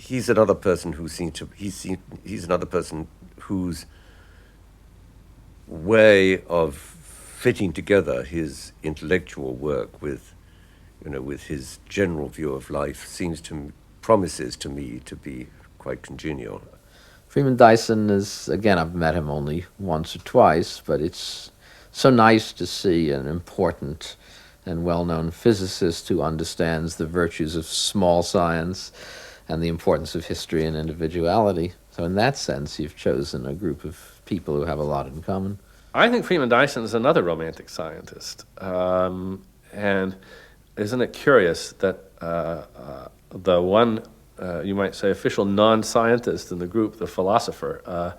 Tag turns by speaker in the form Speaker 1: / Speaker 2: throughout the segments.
Speaker 1: he's another person who seems to he's another person whose way of fitting together his intellectual work with, with his general view of life promises to me to be quite congenial.
Speaker 2: Freeman Dyson is, again, I've met him only once or twice, but it's so nice to see an important and well-known physicist who understands the virtues of small science and the importance of history and individuality. So in that sense, you've chosen a group of people who have a lot in common.
Speaker 3: I think Freeman Dyson is another romantic scientist. And isn't it curious that the one, you might say, official non-scientist in the group, the philosopher,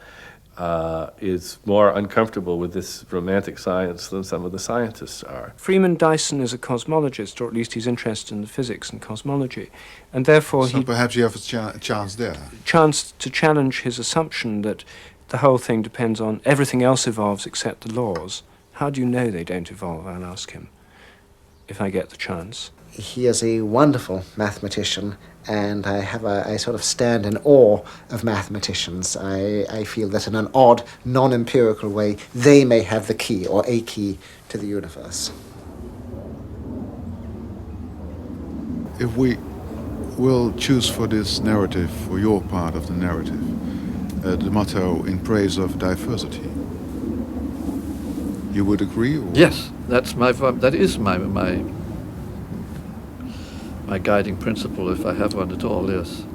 Speaker 3: is more uncomfortable with this romantic science than some of the scientists are.
Speaker 4: Freeman Dyson is a cosmologist, or at least he's interested in the physics and cosmology, and therefore
Speaker 5: perhaps you have a chance there.
Speaker 4: Chance to challenge his assumption that the whole thing depends on everything else evolves except the laws. How do you know they don't evolve? I'll ask him, if I get the chance.
Speaker 6: He is a wonderful mathematician, and I sort of stand in awe of mathematicians. I feel that in an odd, non-empirical way, they may have the key, or a key, to the universe.
Speaker 5: If we will choose for this narrative, for your part of the narrative, the motto in praise of diversity, you would agree? Or?
Speaker 7: Yes, that is my guiding principle, if I have one at all, yes.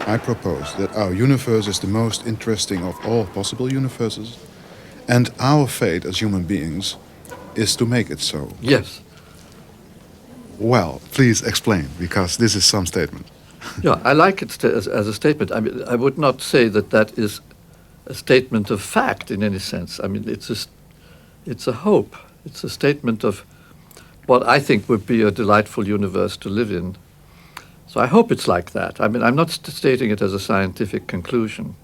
Speaker 5: I propose that our universe is the most interesting of all possible universes, and our fate as human beings is to make it so.
Speaker 7: Yes.
Speaker 5: Well, please explain, because this is some statement.
Speaker 7: Yeah, I like it as a statement. I mean, I would not say that is a statement of fact in any sense. I mean, it's a hope. It's a statement of what I think would be a delightful universe to live in. So I hope it's like that. I mean, I'm not stating it as a scientific conclusion.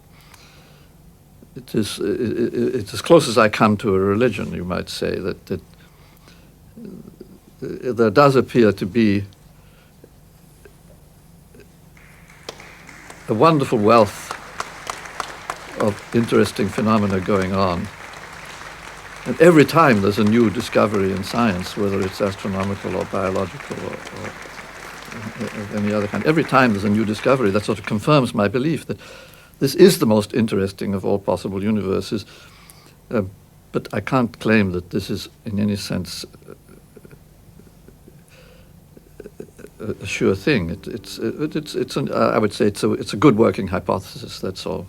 Speaker 7: It's as close as I come to a religion, you might say, that there does appear to be a wonderful wealth of interesting phenomena going on. And every time there's a new discovery in science, whether it's astronomical or biological or any other kind, every time there's a new discovery, that sort of confirms my belief that this is the most interesting of all possible universes. But I can't claim that this is in any sense a sure thing. I would say it's a good working hypothesis, that's all.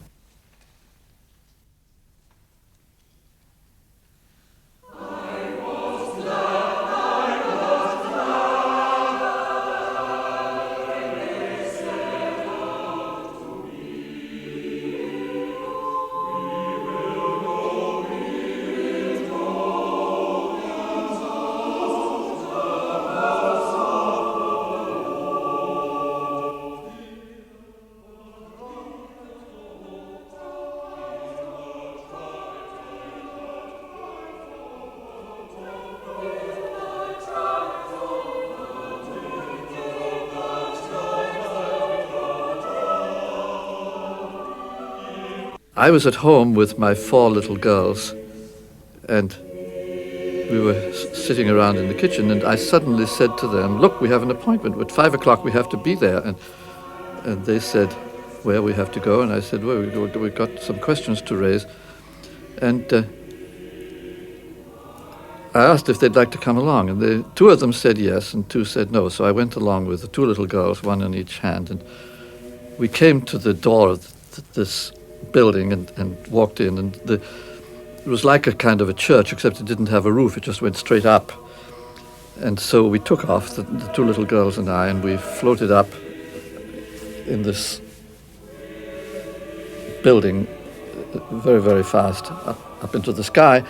Speaker 7: I was at home with my 4 little girls, and we were sitting around in the kitchen, and I suddenly said to them, "Look, we have an appointment. At 5 o'clock we have to be there." And they said, "Where we have to go?" And I said, "Well, we've got some questions to raise." And I asked if they'd like to come along, and 2 of them said yes, and 2 said no. So I went along with the 2 little girls, 1 in each hand, and we came to the door of this building and walked in, and it was like a kind of a church, except it didn't have a roof. It just went straight up. And so we took off, the 2 little girls and I, and we floated up in this building very, very fast up into the sky.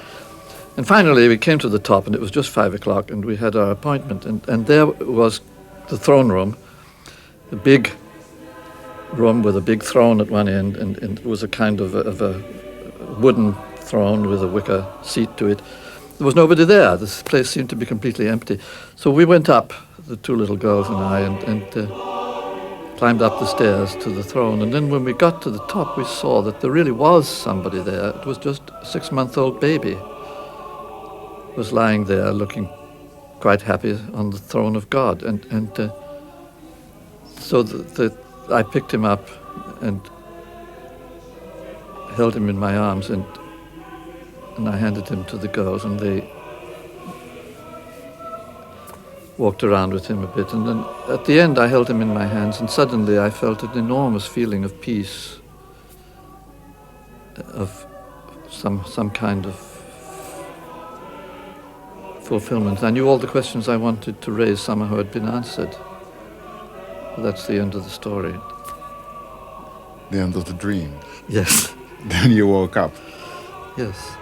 Speaker 7: And finally we came to the top, and it was just 5 o'clock, and we had our appointment, and there was the throne room, a big room with a big throne at one end, and it was a kind of a wooden throne with a wicker seat to it. there was nobody there. This place seemed to be completely empty. So we went up, the two little girls and I, and climbed up the stairs to the throne. And then when we got to the top, we saw that there really was somebody there. It was just a 6-month-old baby. Was lying there looking quite happy on the throne of God. So I picked him up and held him in my arms, and I handed him to the girls, and they walked around with him a bit. And then at the end I held him in my hands, and suddenly I felt an enormous feeling of peace, of some kind of fulfillment. I knew all the questions I wanted to raise somehow had been answered. That's the end of the story.
Speaker 5: The end of the dream.
Speaker 7: Yes.
Speaker 5: Then you woke up.
Speaker 7: Yes.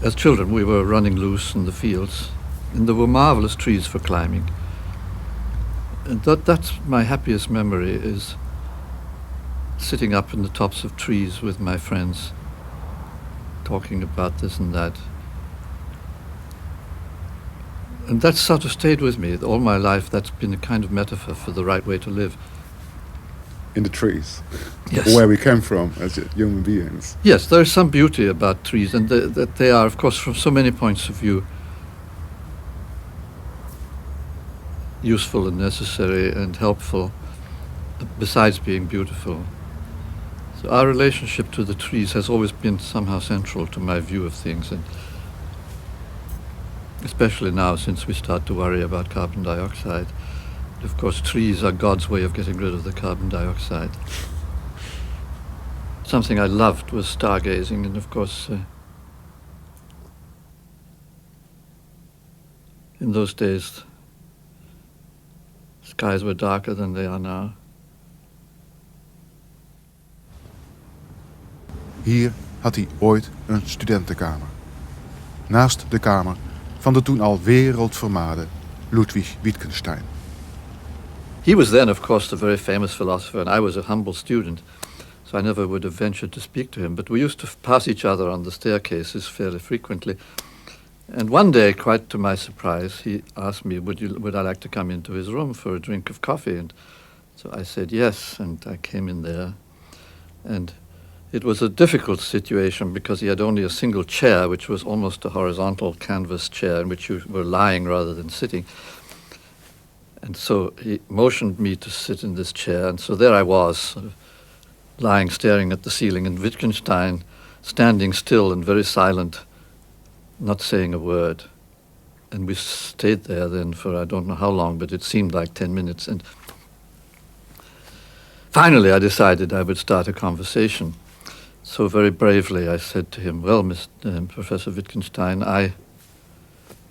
Speaker 7: As children, we were running loose in the fields, and there were marvelous trees for climbing. And that's my happiest memory, is sitting up in the tops of trees with my friends, talking about this and that. And that sort of stayed with me all my life. That's been a kind of metaphor for the right way to live.
Speaker 5: In the trees.
Speaker 7: Yes.
Speaker 5: Where we came from as human beings.
Speaker 7: Yes, there is some beauty about trees, and that they are, of course, from so many points of view, useful and necessary and helpful, besides being beautiful. So our relationship to the trees has always been somehow central to my view of things, and especially now, since we start to worry about carbon dioxide. Of course, trees are God's way of getting rid of the carbon dioxide. Something I loved was stargazing, and of course, in those days, skies were darker than they are now.
Speaker 5: Hier had hij ooit een studentenkamer. Naast de kamer van de toen al wereldvermaarde Ludwig Wittgenstein.
Speaker 7: He was then, of course, a very famous philosopher, and I was a humble student, so I never would have ventured to speak to him. But we used to pass each other on the staircases fairly frequently. And one day, quite to my surprise, he asked me, would I like to come into his room for a drink of coffee? And so I said yes, and I came in there. And it was a difficult situation because he had only a single chair, which was almost a horizontal canvas chair in which you were lying rather than sitting. And so he motioned me to sit in this chair, and so there I was, sort of lying, staring at the ceiling, and Wittgenstein standing still and very silent, not saying a word. And we stayed there then for I don't know how long, but it seemed like 10 minutes. And finally I decided I would start a conversation. So very bravely I said to him, well, Professor Wittgenstein, I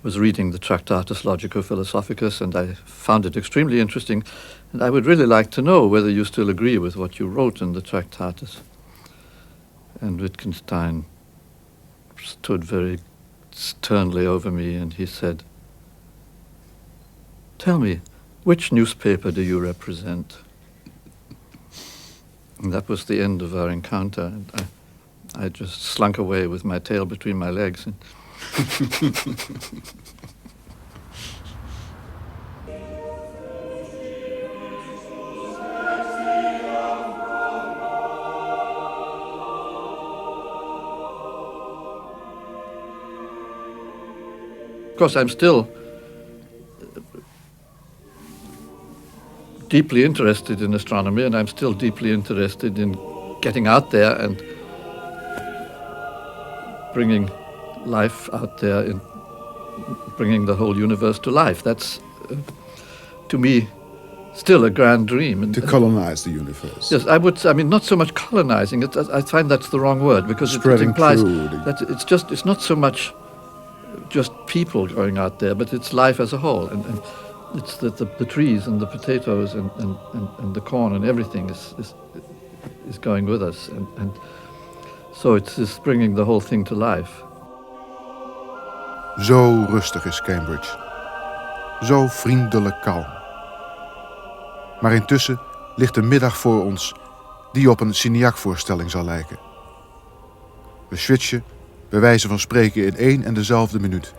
Speaker 7: was reading the Tractatus Logico-Philosophicus, and I found it extremely interesting, and I would really like to know whether you still agree with what you wrote in the Tractatus. And Wittgenstein stood very sternly over me, and he said, tell me, which newspaper do you represent? And that was the end of our encounter, and I just slunk away with my tail between my legs. And of course, I'm still deeply interested in astronomy, and I'm still deeply interested in getting out there and bringing life out there, in bringing the whole universe to life. That's, to me, still a grand dream. And,
Speaker 5: to colonize the universe.
Speaker 7: Yes, I mean, not so much colonizing. I find that's the wrong word, because it implies that it's not so much just people going out there, but it's life as a whole. And it's the trees and the potatoes and the corn and everything is going with us. And so it's bringing the whole thing to life.
Speaker 5: Zo rustig is Cambridge. Zo vriendelijk kalm. Maar intussen ligt een middag voor ons die op een Signac-voorstelling zal lijken. We switchen bij wijze van spreken in één en dezelfde minuut.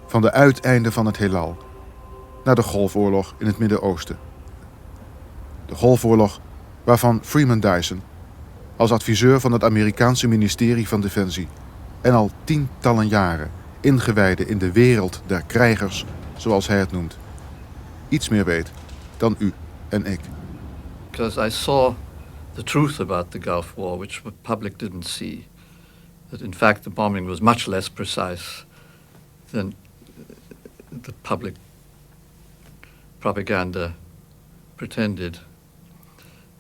Speaker 5: Van de uiteinden van het heelal naar de Golfoorlog in het Midden-Oosten. De Golfoorlog waarvan Freeman Dyson, als adviseur van het Amerikaanse ministerie van Defensie en al tientallen jaren ingewijde in de wereld der krijgers, zoals hij het noemt, iets meer weet dan u en ik.
Speaker 7: Because I saw the truth about the Gulf War, which the public didn't see. That in fact the bombing was much less precise than the public propaganda pretended.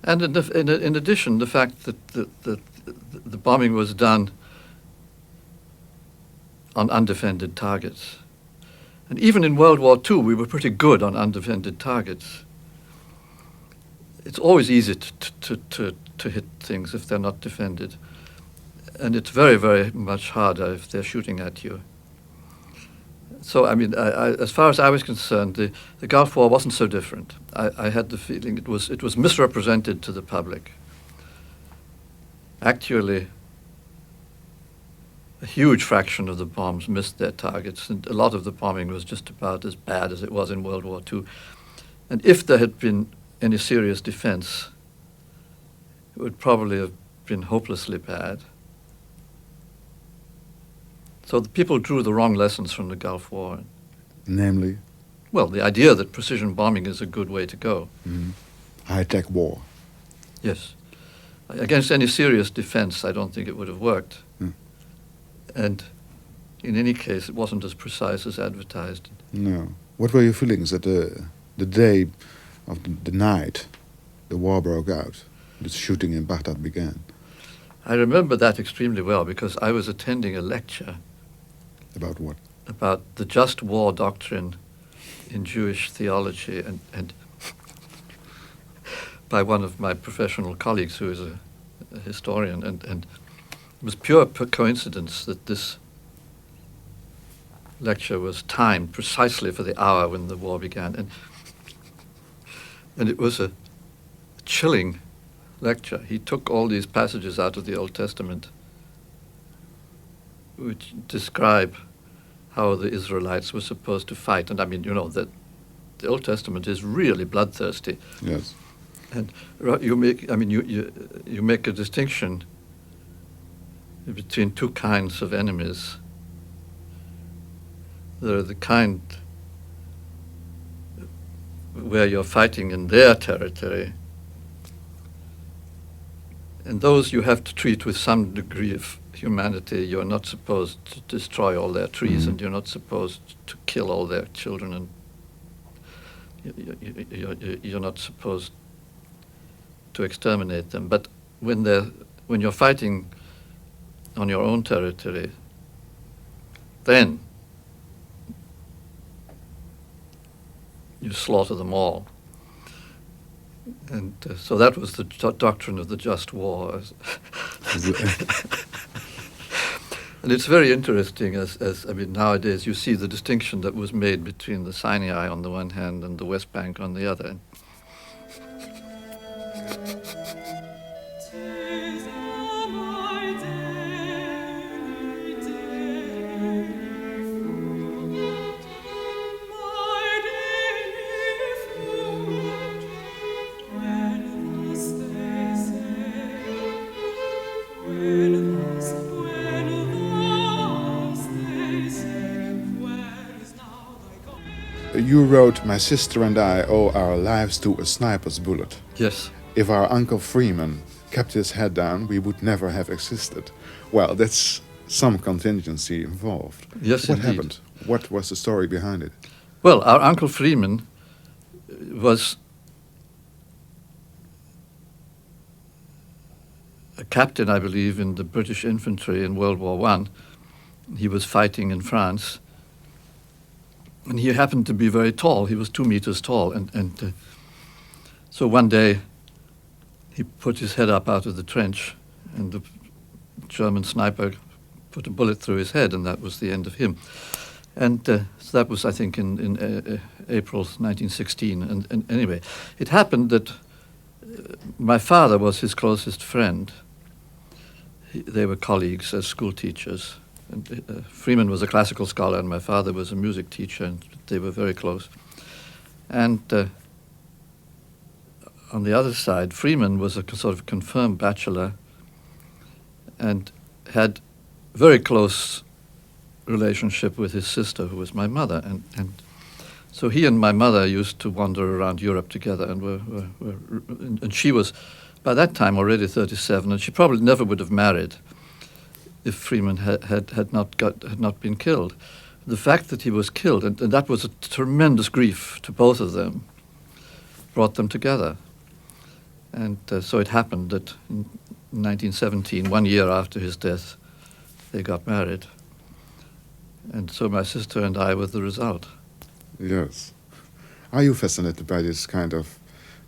Speaker 7: And in addition, the fact that the bombing was done on undefended targets. And even in World War II, we were pretty good on undefended targets. It's always easy to hit things if they're not defended. And it's very, very much harder if they're shooting at you. So, I mean, as far as I was concerned, the Gulf War wasn't so different. I had the feeling it was misrepresented to the public. Actually, a huge fraction of the bombs missed their targets, and a lot of the bombing was just about as bad as it was in World War II. And if there had been any serious defense, it would probably have been hopelessly bad. So the people drew the wrong lessons from the Gulf War.
Speaker 5: Namely?
Speaker 7: Well, the idea that precision bombing is a good way to go.
Speaker 5: Mm-hmm. High-tech war.
Speaker 7: Yes. Against any serious defense, I don't think it would have worked.
Speaker 5: Mm.
Speaker 7: And in any case, it wasn't as precise as advertised.
Speaker 5: No. What were your feelings at the day of the night the war broke out, the shooting in Baghdad began?
Speaker 7: I remember that extremely well because I was attending a lecture.
Speaker 5: About what?
Speaker 7: About the just war doctrine in Jewish theology, and by one of my professional colleagues who is a historian, and it was pure coincidence that this lecture was timed precisely for the hour when the war began, and it was a chilling lecture. He took all these passages out of the Old Testament which describe how the Israelites were supposed to fight. And I mean, you know, that the Old Testament is really bloodthirsty.
Speaker 5: Yes.
Speaker 7: And you make a distinction between two kinds of enemies. There are the kind where you're fighting in their territory, and those you have to treat with some degree of humanity. You're not supposed to destroy all their trees,
Speaker 5: Mm-hmm.
Speaker 7: and you're not supposed to kill all their children, and you're not supposed to exterminate them. But when you're fighting on your own territory, then you slaughter them all. And so that was the doctrine of the just war. And it's very interesting, as I mean, nowadays you see the distinction that was made between the Sinai on the one hand and the West Bank on the other.
Speaker 5: You wrote, "My sister and I owe our lives to a sniper's bullet.
Speaker 7: Yes.
Speaker 5: If our Uncle Freeman kept his head down, we would never have existed." Well, that's some contingency involved.
Speaker 7: Yes,
Speaker 5: what
Speaker 7: indeed.
Speaker 5: happened? What was the story behind it?
Speaker 7: Well, our Uncle Freeman was a captain, I believe, in the British infantry in World War I. He was fighting in France. And he happened to be very tall. He was 2 meters tall. And so one day he put his head up out of the trench, and the German sniper put a bullet through his head, and that was the end of him. And so that was, I think, in April 1916. And anyway, it happened that my father was his closest friend. They were colleagues as school teachers. And Freeman was a classical scholar, and my father was a music teacher, and they were very close. And on the other side, Freeman was a sort of confirmed bachelor and had very close relationship with his sister, who was my mother. And so he and my mother used to wander around Europe together, and she was, by that time, already 37, and she probably never would have married if Freeman had not been killed. The fact that he was killed, and that was a tremendous grief to both of them, brought them together. And so it happened that in 1917, 1 year after his death, they got married. And so my sister and I were the result.
Speaker 5: Yes. Are you fascinated by this kind of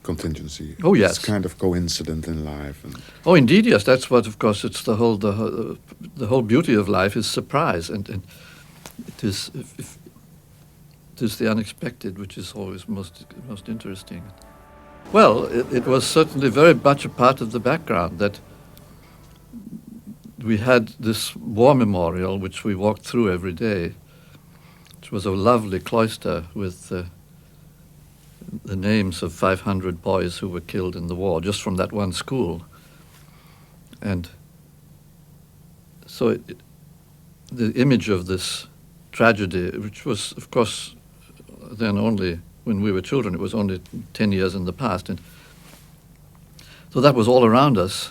Speaker 5: contingency?
Speaker 7: Oh, yes.
Speaker 5: This kind of coincidence in life? And
Speaker 7: Oh, indeed, yes. That's what, of course, it's the whole beauty of life is surprise, and it is it is the unexpected, which is always most interesting. Well, it was certainly very much a part of the background that we had this war memorial, which we walked through every day, which was a lovely cloister with the names of 500 boys who were killed in the war, just from that one school. And so the image of this tragedy, which was, of course, then only when we were children, it was only 10 years in the past. And so that was all around us.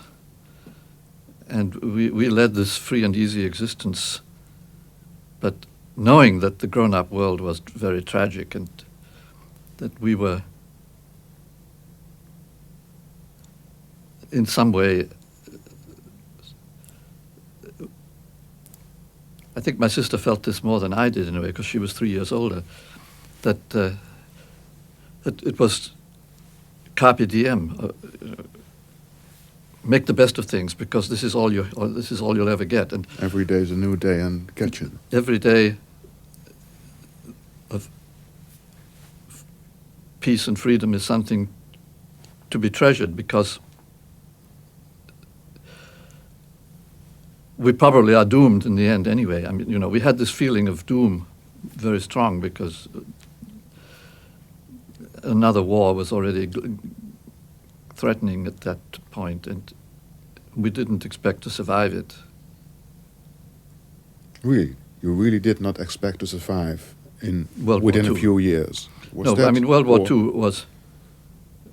Speaker 7: And we led this free and easy existence, but knowing that the grown-up world was very tragic and that we were in some way, I think my sister felt this more than I did in a way, because she was 3 years older, that it was carpe diem, make the best of things, because this is all you'll ever get. And
Speaker 5: every day is a new day and catch it.
Speaker 7: Every day of peace and freedom is something to be treasured, because we probably are doomed in the end anyway. I mean, we had this feeling of doom very strong because another war was already threatening at that point, and we didn't expect to survive it.
Speaker 5: Really? You really did not expect to survive
Speaker 7: World
Speaker 5: within
Speaker 7: War
Speaker 5: a
Speaker 7: II.
Speaker 5: few years?
Speaker 7: No, I mean, World War II was,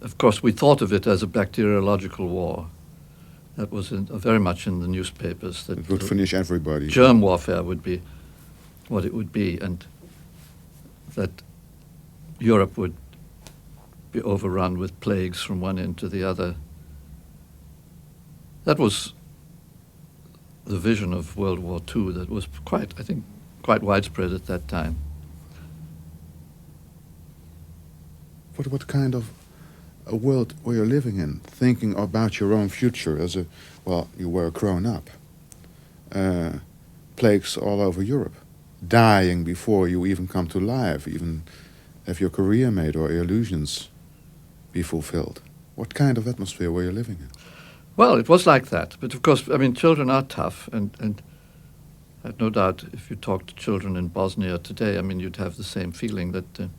Speaker 7: of course, we thought of it as a bacteriological war. That was very much in the newspapers. That
Speaker 5: it would finish everybody.
Speaker 7: Germ warfare would be what it would be, and that Europe would be overrun with plagues from one end to the other. That was the vision of World War II that was quite widespread at that time.
Speaker 5: What kind of a world were you living in, thinking about your own future as you were grown up? Plagues all over Europe, dying before you even come to life, even have your career made or illusions be fulfilled. What kind of atmosphere were you living in?
Speaker 7: Well, it was like that. But of course, I mean, children are tough, and I have no doubt if you talk to children in Bosnia today, I mean, you'd have the same feeling that in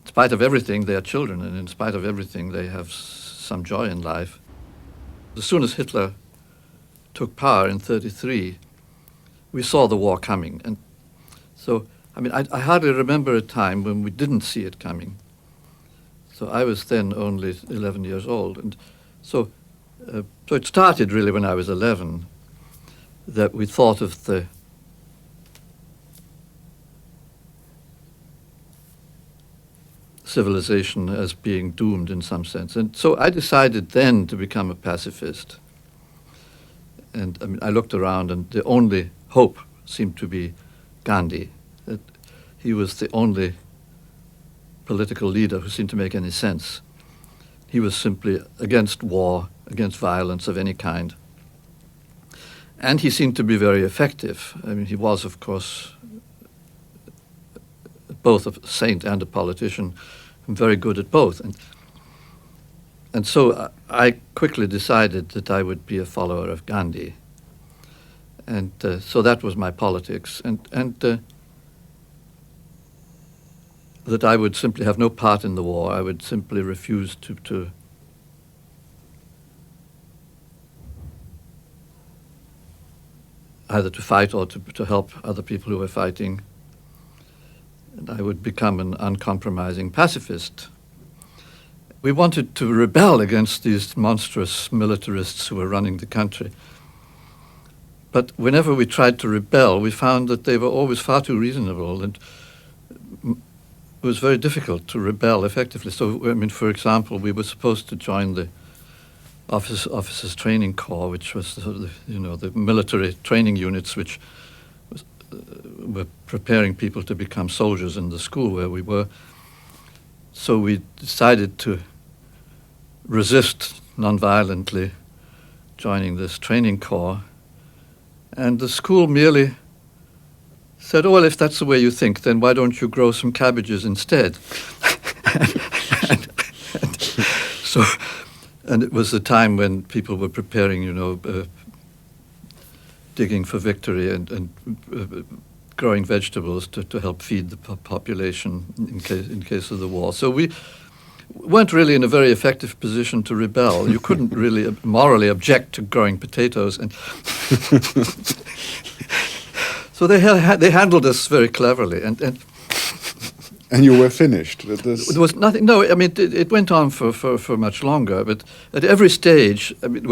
Speaker 7: spite of everything, they are children, and in spite of everything, they have some joy in life. As soon as Hitler took power in 1933, we saw the war coming. And so, I mean, I hardly remember a time when we didn't see it coming. So I was then only 11 years old. And so it started really when I was 11, that we thought of the civilization as being doomed in some sense. And so I decided then to become a pacifist. And I mean, I looked around, and the only hope seemed to be Gandhi, that he was the only political leader who seemed to make any sense. He was simply against war, against violence of any kind. And he seemed to be very effective. I mean, he was, of course, both a saint and a politician, and very good at both. And so I quickly decided that I would be a follower of Gandhi. And so that was my politics. And that I would simply have no part in the war. I would simply refuse to either to fight or to help other people who were fighting. And I would become an uncompromising pacifist. We wanted to rebel against these monstrous militarists who were running the country. But whenever we tried to rebel, we found that they were always far too reasonable, and it was very difficult to rebel effectively. So, I mean, for example, we were supposed to join the officers training corps, which was the military training units which were preparing people to become soldiers in the school where we were. So we decided to resist nonviolently joining this training corps. And the school merely said, oh, well, if that's the way you think, then why don't you grow some cabbages instead? And it was the time when people were preparing, digging for victory and growing vegetables to help feed the population in case of the war. So we weren't really in a very effective position to rebel. You couldn't really morally object to growing potatoes, and so they handled us very cleverly,
Speaker 5: And you were finished.
Speaker 7: There was nothing. No, I mean it went on for much longer. But at every stage, I mean,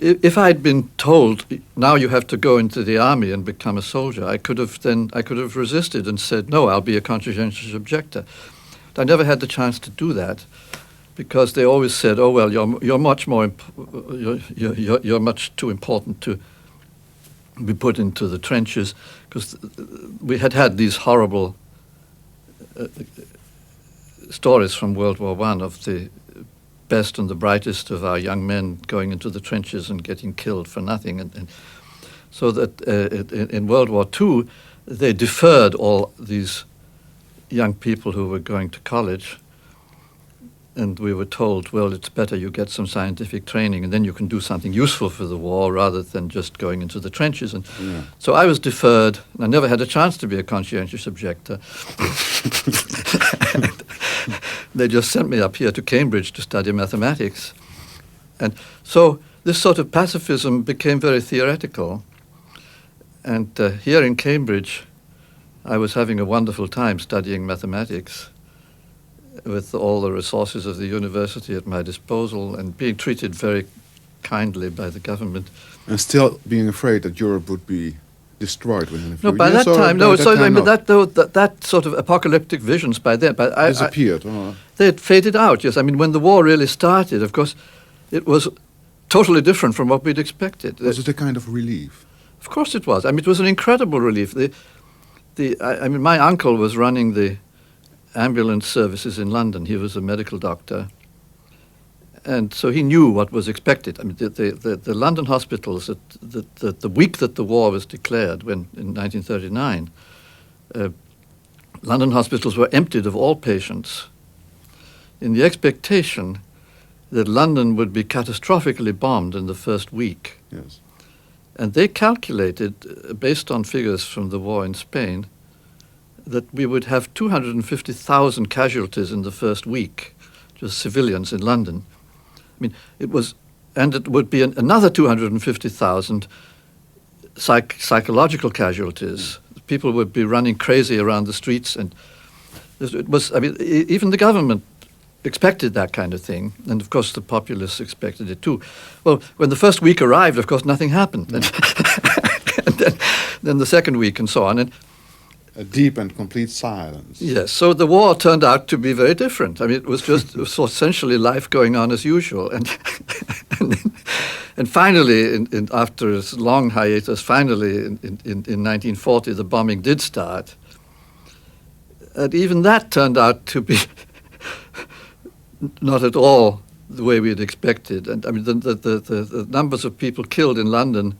Speaker 7: if I'd been told now you have to go into the army and become a soldier, I could have resisted and said no, I'll be a conscientious objector. But I never had the chance to do that because they always said, oh well, you're much more you're much too important to be put into the trenches, because we had these horrible stories from World War I of the best and the brightest of our young men going into the trenches and getting killed for nothing. And so that in World War II, they deferred all these young people who were going to college. And we were told, well, it's better you get some scientific training and then you can do something useful for the war rather than just going into the trenches. And so I was deferred, and I never had a chance to be a conscientious objector. They just sent me up here to Cambridge to study mathematics. And so this sort of pacifism became very theoretical. And here in Cambridge, I was having a wonderful time studying mathematics with all the resources of the university at my disposal and being treated very kindly by the government.
Speaker 5: And still being afraid that Europe would be destroyed within a few
Speaker 7: No, by
Speaker 5: years?
Speaker 7: that time, no. So I mean,
Speaker 5: not?
Speaker 7: that sort of apocalyptic visions by then,
Speaker 5: Disappeared.
Speaker 7: they had faded out. Yes, I mean, when the war really started, of course, it was totally different from what we'd expected.
Speaker 5: Was it a kind of relief?
Speaker 7: Of course, it was. I mean, it was an incredible relief. I mean, my uncle was running the ambulance services in London. He was a medical doctor, and so he knew what was expected. I mean, the London hospitals, the week that the war was declared, when in 1939, London hospitals were emptied of all patients in the expectation that London would be catastrophically bombed in the first week.
Speaker 5: Yes.
Speaker 7: And they calculated, based on figures from the war in Spain, that we would have 250,000 casualties in the first week, just civilians in London. I mean, it would be another 250,000 psychological casualties. People would be running crazy around the streets, and it was. I mean, even the government expected that kind of thing, and of course the populace expected it too. Well, when the first week arrived, of course nothing happened, and then the second week and so on. And
Speaker 5: A deep and complete silence.
Speaker 7: yes, so the war turned out to be very different. I mean, it was essentially life going on as usual, and finally, after a long hiatus, finally in 1940, the bombing did start, and even that turned out to be not at all the way we had expected. And I mean, the numbers of people killed in London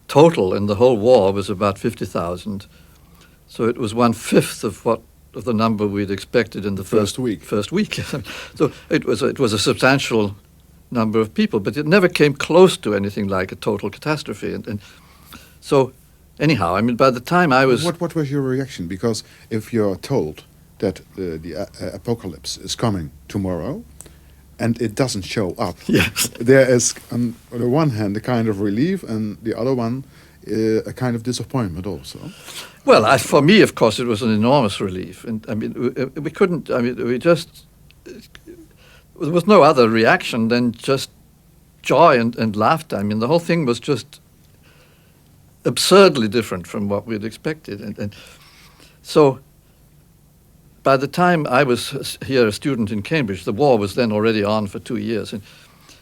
Speaker 7: total in the whole war was about 50,000. So it was 1/5 of the number we'd expected in the first week. So it was a substantial number of people, but it never came close to anything like a total catastrophe. And So, anyhow, I mean, by the time I was...
Speaker 5: What was your reaction? Because if you're told that the apocalypse is coming tomorrow, and it doesn't show up,
Speaker 7: Yes.
Speaker 5: there is, on the one hand, a kind of relief, and the other one, a kind of disappointment also.
Speaker 7: Well, for me, of course, it was an enormous relief. And, I mean, we couldn't... I mean, we just... There was no other reaction than just joy and laughter. I mean, the whole thing was just absurdly different from what we'd expected. And so by the time I was here a student in Cambridge, the war was then already on for 2 years. And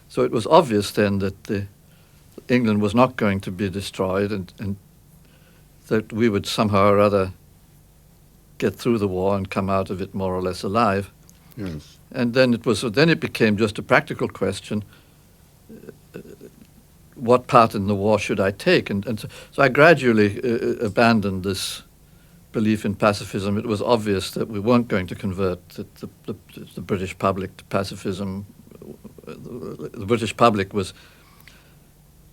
Speaker 7: so it was obvious then that England was not going to be destroyed and that we would somehow or other get through the war and come out of it more or less alive.
Speaker 5: Yes.
Speaker 7: And then it became just a practical question. What part in the war should I take? And so I gradually abandoned this belief in pacifism. It was obvious that we weren't going to convert the British public to pacifism. The British public was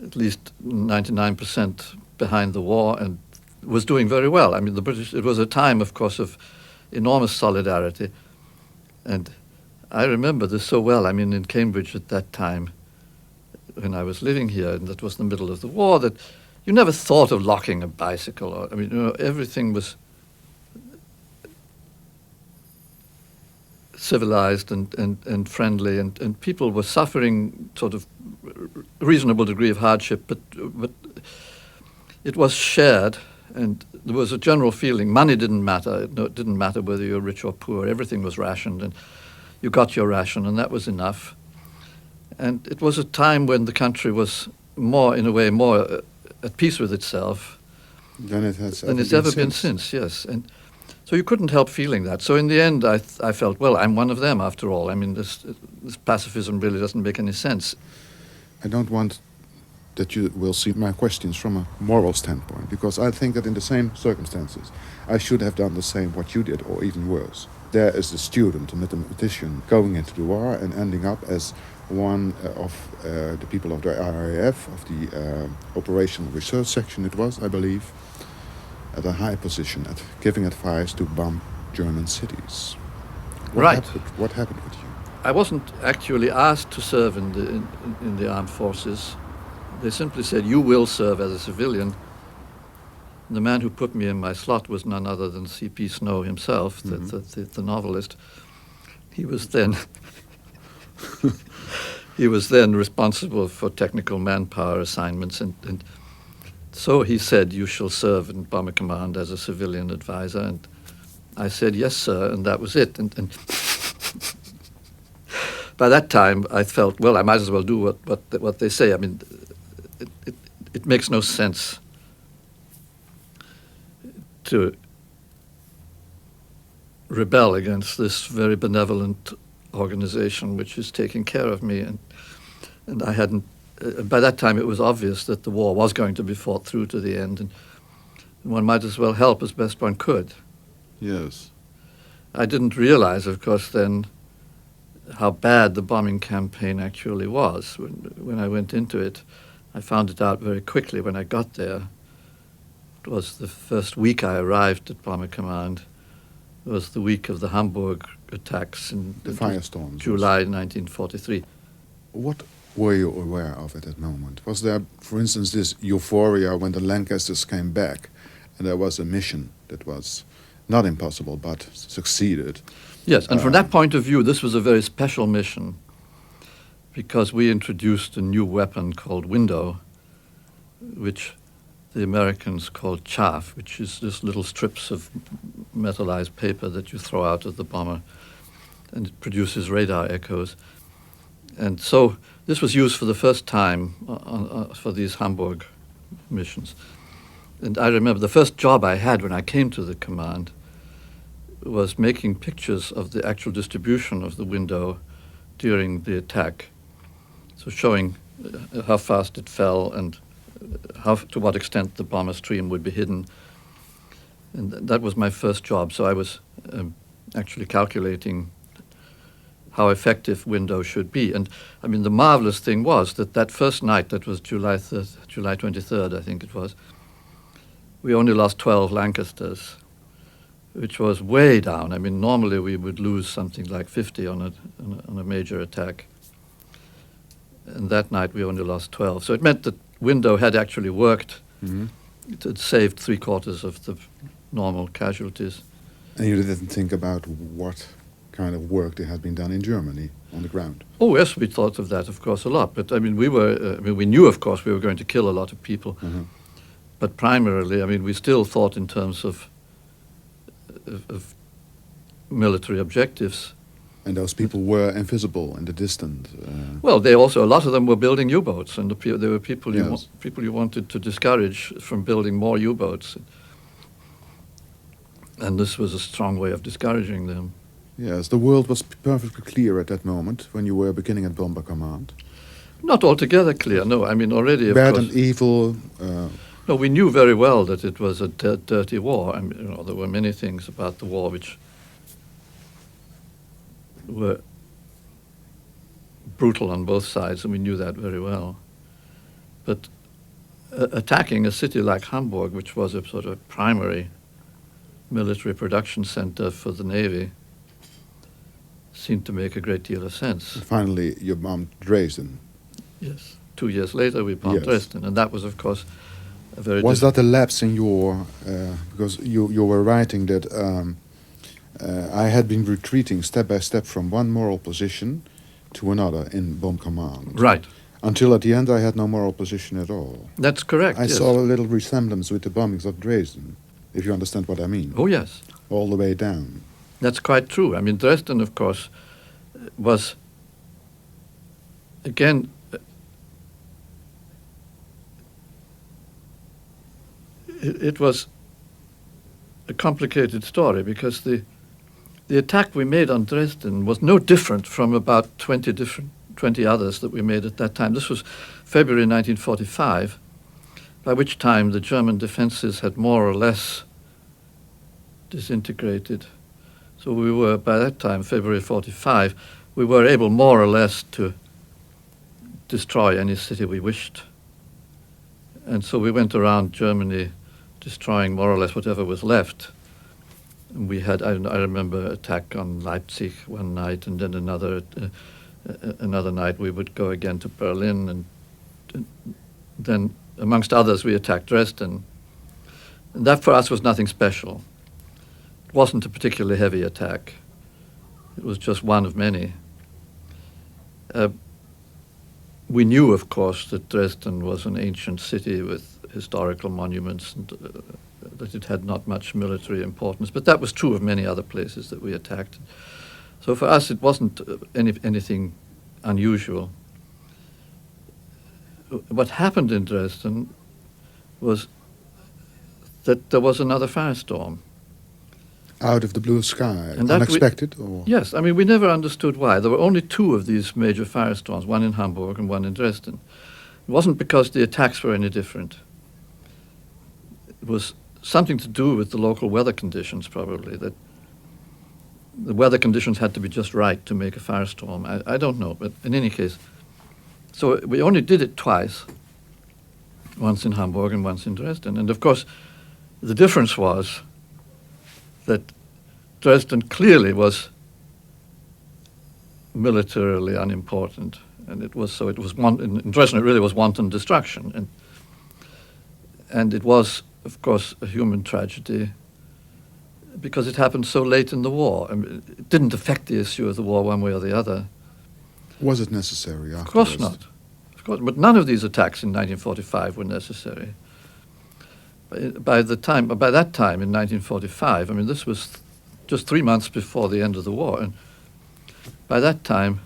Speaker 7: at least 99% behind the war and was doing very well. I mean, it was a time, of course, of enormous solidarity. And I remember this so well. I mean, in Cambridge at that time, when I was living here, and that was the middle of the war, that you never thought of locking a bicycle. I mean, everything was civilized and friendly, and people were suffering sort of a reasonable degree of hardship, but it was shared, and there was a general feeling money didn't matter. It didn't matter whether you were rich or poor. Everything was rationed, and you got your ration, and that was enough. And it was a time when the country was in a way, more at peace with itself
Speaker 5: Than it has
Speaker 7: than it's ever been since, yes. And so you couldn't help feeling that. So in the end, I felt, well, I'm one of them after all. I mean, this pacifism really doesn't make any sense.
Speaker 5: I don't want that you will see my questions from a moral standpoint, because I think that in the same circumstances, I should have done the same what you did, or even worse. There is a student, a mathematician, going into the war and ending up as one of the people of the RAF, of the operational research section it was, I believe, at a high position at giving advice to bomb German cities. What happened with you?
Speaker 7: I wasn't actually asked to serve in the armed forces. They simply said, you will serve as a civilian. The man who put me in my slot was none other than C.P. Snow himself, the novelist. He was then responsible for technical manpower assignments, and so he said, you shall serve in Bomber Command as a civilian advisor. And I said, yes, sir, and that was it. And by that time, I felt, well, I might as well do what they say. I mean, it makes no sense to rebel against this very benevolent organization which is taking care of me, and I hadn't. By that time, it was obvious that the war was going to be fought through to the end, and one might as well help as best one could.
Speaker 5: Yes.
Speaker 7: I didn't realize, of course, then how bad the bombing campaign actually was. When I went into it, I found it out very quickly when I got there. It was the first week I arrived at Bomber Command. It was the week of the Hamburg attacks in
Speaker 5: The firestorms.
Speaker 7: July 1943.
Speaker 5: What were you aware of at that moment? Was there, for instance, this euphoria when the Lancasters came back and there was a mission that was not impossible but succeeded?
Speaker 7: Yes, and from that point of view, this was a very special mission because we introduced a new weapon called window, which the Americans called chaff, which is just little strips of metallized paper that you throw out at the bomber, and it produces radar echoes. And so this was used for the first time for these Hamburg missions. And I remember the first job I had when I came to the command was making pictures of the actual distribution of the window during the attack. So showing how fast it fell and to what extent the bomber stream would be hidden. And that was my first job. So I was actually calculating how effective window should be. And I mean, the marvelous thing was that first night, that was July 23rd, I think it was, we only lost 12 Lancasters, which was way down. I mean, normally we would lose something like 50 on a major attack. And that night we only lost 12. So it meant that window had actually worked.
Speaker 5: Mm-hmm.
Speaker 7: It had saved 3/4 of the normal casualties.
Speaker 5: And you didn't think about what kind of work there had been done in Germany on the ground?
Speaker 7: Oh yes, we thought of that, of course, a lot. But I mean, we knew, of course, we were going to kill a lot of people.
Speaker 5: Mm-hmm.
Speaker 7: But primarily, I mean, we still thought in terms of military objectives.
Speaker 5: And those people were invisible in the distance.
Speaker 7: Well, a lot of them were building U-boats, and there were people
Speaker 5: Yes.
Speaker 7: you wanted to discourage from building more U-boats. And this was a strong way of discouraging them.
Speaker 5: Yes, the world was perfectly clear at that moment when you were beginning at Bomber Command.
Speaker 7: Not altogether clear, no. I mean, already, of
Speaker 5: Bad
Speaker 7: course.
Speaker 5: and evil.
Speaker 7: No, we knew very well that it was a dirty war. I mean, there were many things about the war which were brutal on both sides, and we knew that very well. But attacking a city like Hamburg, which was a sort of primary military production center for the Navy, seemed to make a great deal of sense.
Speaker 5: Finally, you bombed Dresden.
Speaker 7: Yes. 2 years later, we bombed
Speaker 5: Yes.
Speaker 7: Dresden, and that was, of course, a very
Speaker 5: Was that a lapse in your... because you were writing that I had been retreating step by step from one moral position to another in Bomb Command.
Speaker 7: Right.
Speaker 5: Until at the end I had no moral position at all.
Speaker 7: That's correct.
Speaker 5: I
Speaker 7: yes.
Speaker 5: saw a little resemblance with the bombings of Dresden, if you understand what I mean.
Speaker 7: Oh, yes.
Speaker 5: All the way down.
Speaker 7: That's quite true. I mean, Dresden, of course, was, again, it was a complicated story because the attack we made on Dresden was no different from about 20 others that we made at that time. This was February 1945, by which time the German defenses had more or less disintegrated. So we were, by that time, February 45, we were able more or less to destroy any city we wished. And so we went around Germany destroying more or less whatever was left. And we had, I remember, attack on Leipzig one night, and then another night we would go again to Berlin, and then, amongst others, we attacked Dresden. And that for us was nothing special. It wasn't a particularly heavy attack. It was just one of many. We knew, of course, that Dresden was an ancient city with historical monuments, and that it had not much military importance. But that was true of many other places that we attacked. So for us, it wasn't anything unusual. What happened in Dresden was that there was another firestorm.
Speaker 5: Out of the blue sky.
Speaker 7: And that
Speaker 5: Unexpected? Or?
Speaker 7: Yes, I mean, we never understood why. There were only two of these major firestorms, one in Hamburg and one in Dresden. It wasn't because the attacks were any different. It was something to do with the local weather conditions, probably, that the weather conditions had to be just right to make a firestorm. I don't know, but in any case. So we only did it twice, once in Hamburg and once in Dresden. And of course, the difference was that Dresden clearly was militarily unimportant, and in Dresden it really was wanton destruction, and it was, of course, a human tragedy because it happened so late in the war. I mean, it didn't affect the issue of the war one way or the other.
Speaker 5: Was it necessary afterwards?
Speaker 7: Of course not. Of course, but none of these attacks in 1945 were necessary. By that time, in 1945, I mean, this was just 3 months before the end of the war, and by that time,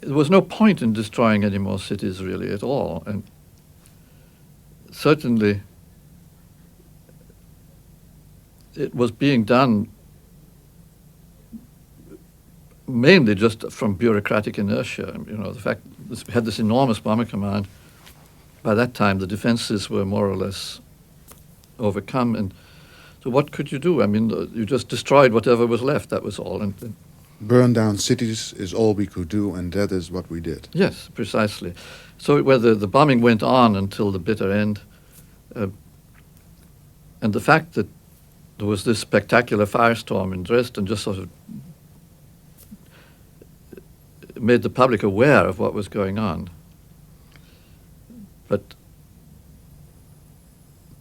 Speaker 7: there was no point in destroying any more cities really at all, and certainly it was being done mainly just from bureaucratic inertia. You know, the fact that we had this enormous bomber command. By that time, the defenses were more or less overcome, and so what could you do? I mean, you just destroyed whatever was left. That was all. And
Speaker 5: burn down cities is all we could do, and that is what we did.
Speaker 7: Yes, precisely. So whether the bombing went on until the bitter end, And the fact that there was this spectacular firestorm in Dresden just sort of made the public aware of what was going on. But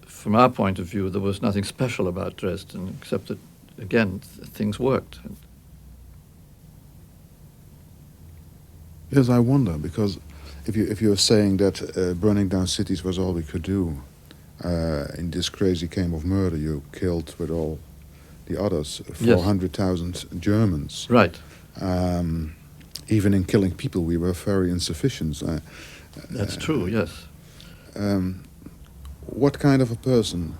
Speaker 7: from our point of view, there was nothing special about Dresden, except that, again, things worked.
Speaker 5: Yes, I wonder, because if you're saying that burning down cities was all we could do, in this crazy game of murder, you killed with all the others 400,000 Germans.
Speaker 7: Right.
Speaker 5: Even in killing people, we were very insufficient.
Speaker 7: That's true, yes.
Speaker 5: What kind of a person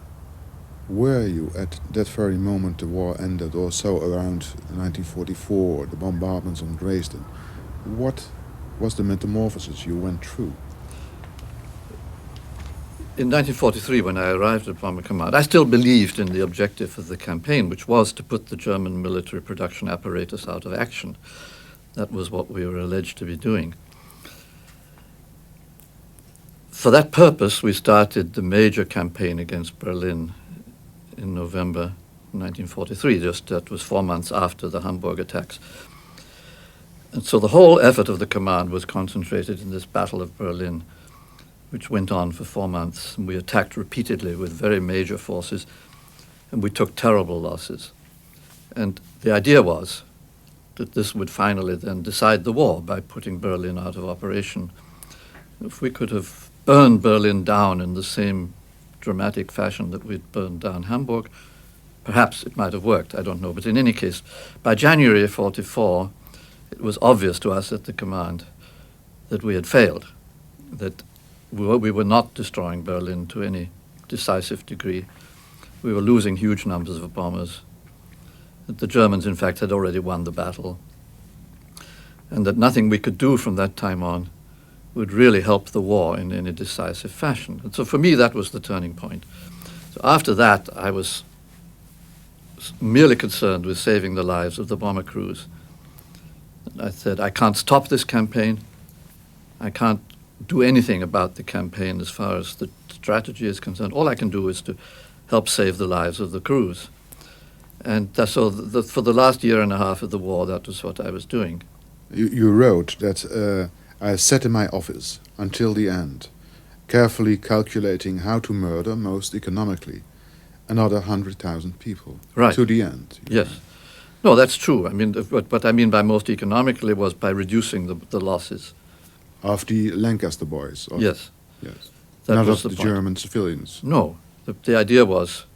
Speaker 5: were you at that very moment the war ended, or so around 1944, the bombardments on Dresden? What was the metamorphosis you went through?
Speaker 7: In 1943, when I arrived at Bomber Command, I still believed in the objective of the campaign, which was to put the German military production apparatus out of action. That was what we were alleged to be doing. For that purpose, we started the major campaign against Berlin in November 1943. That was 4 months after the Hamburg attacks. And so the whole effort of the command was concentrated in this Battle of Berlin, which went on for 4 months. And we attacked repeatedly with very major forces, and we took terrible losses. And the idea was that this would finally then decide the war by putting Berlin out of operation. If we could have burned Berlin down in the same dramatic fashion that we'd burned down Hamburg, perhaps it might have worked, I don't know. But in any case, by January of 1944, it was obvious to us at the command that we had failed, that we were not destroying Berlin to any decisive degree. We were losing huge numbers of bombers, that the Germans, in fact, had already won the battle, and that nothing we could do from that time on would really help the war in any decisive fashion. And so for me, that was the turning point. So after that, I was merely concerned with saving the lives of the bomber crews. I said, I can't stop this campaign. I can't do anything about the campaign as far as the strategy is concerned. All I can do is to help save the lives of the crews. And so for the last year and a half of the war, that was what I was doing.
Speaker 5: You wrote that I sat in my office until the end, carefully calculating how to murder most economically another 100,000 people.
Speaker 7: Right.
Speaker 5: To the end.
Speaker 7: Yes. No, that's true. I mean, what I mean by most economically was by reducing the losses.
Speaker 5: Of the Lancaster boys?
Speaker 7: Yes.
Speaker 5: Yes.
Speaker 7: That
Speaker 5: Not
Speaker 7: was
Speaker 5: of the
Speaker 7: point.
Speaker 5: German civilians?
Speaker 7: No. The idea was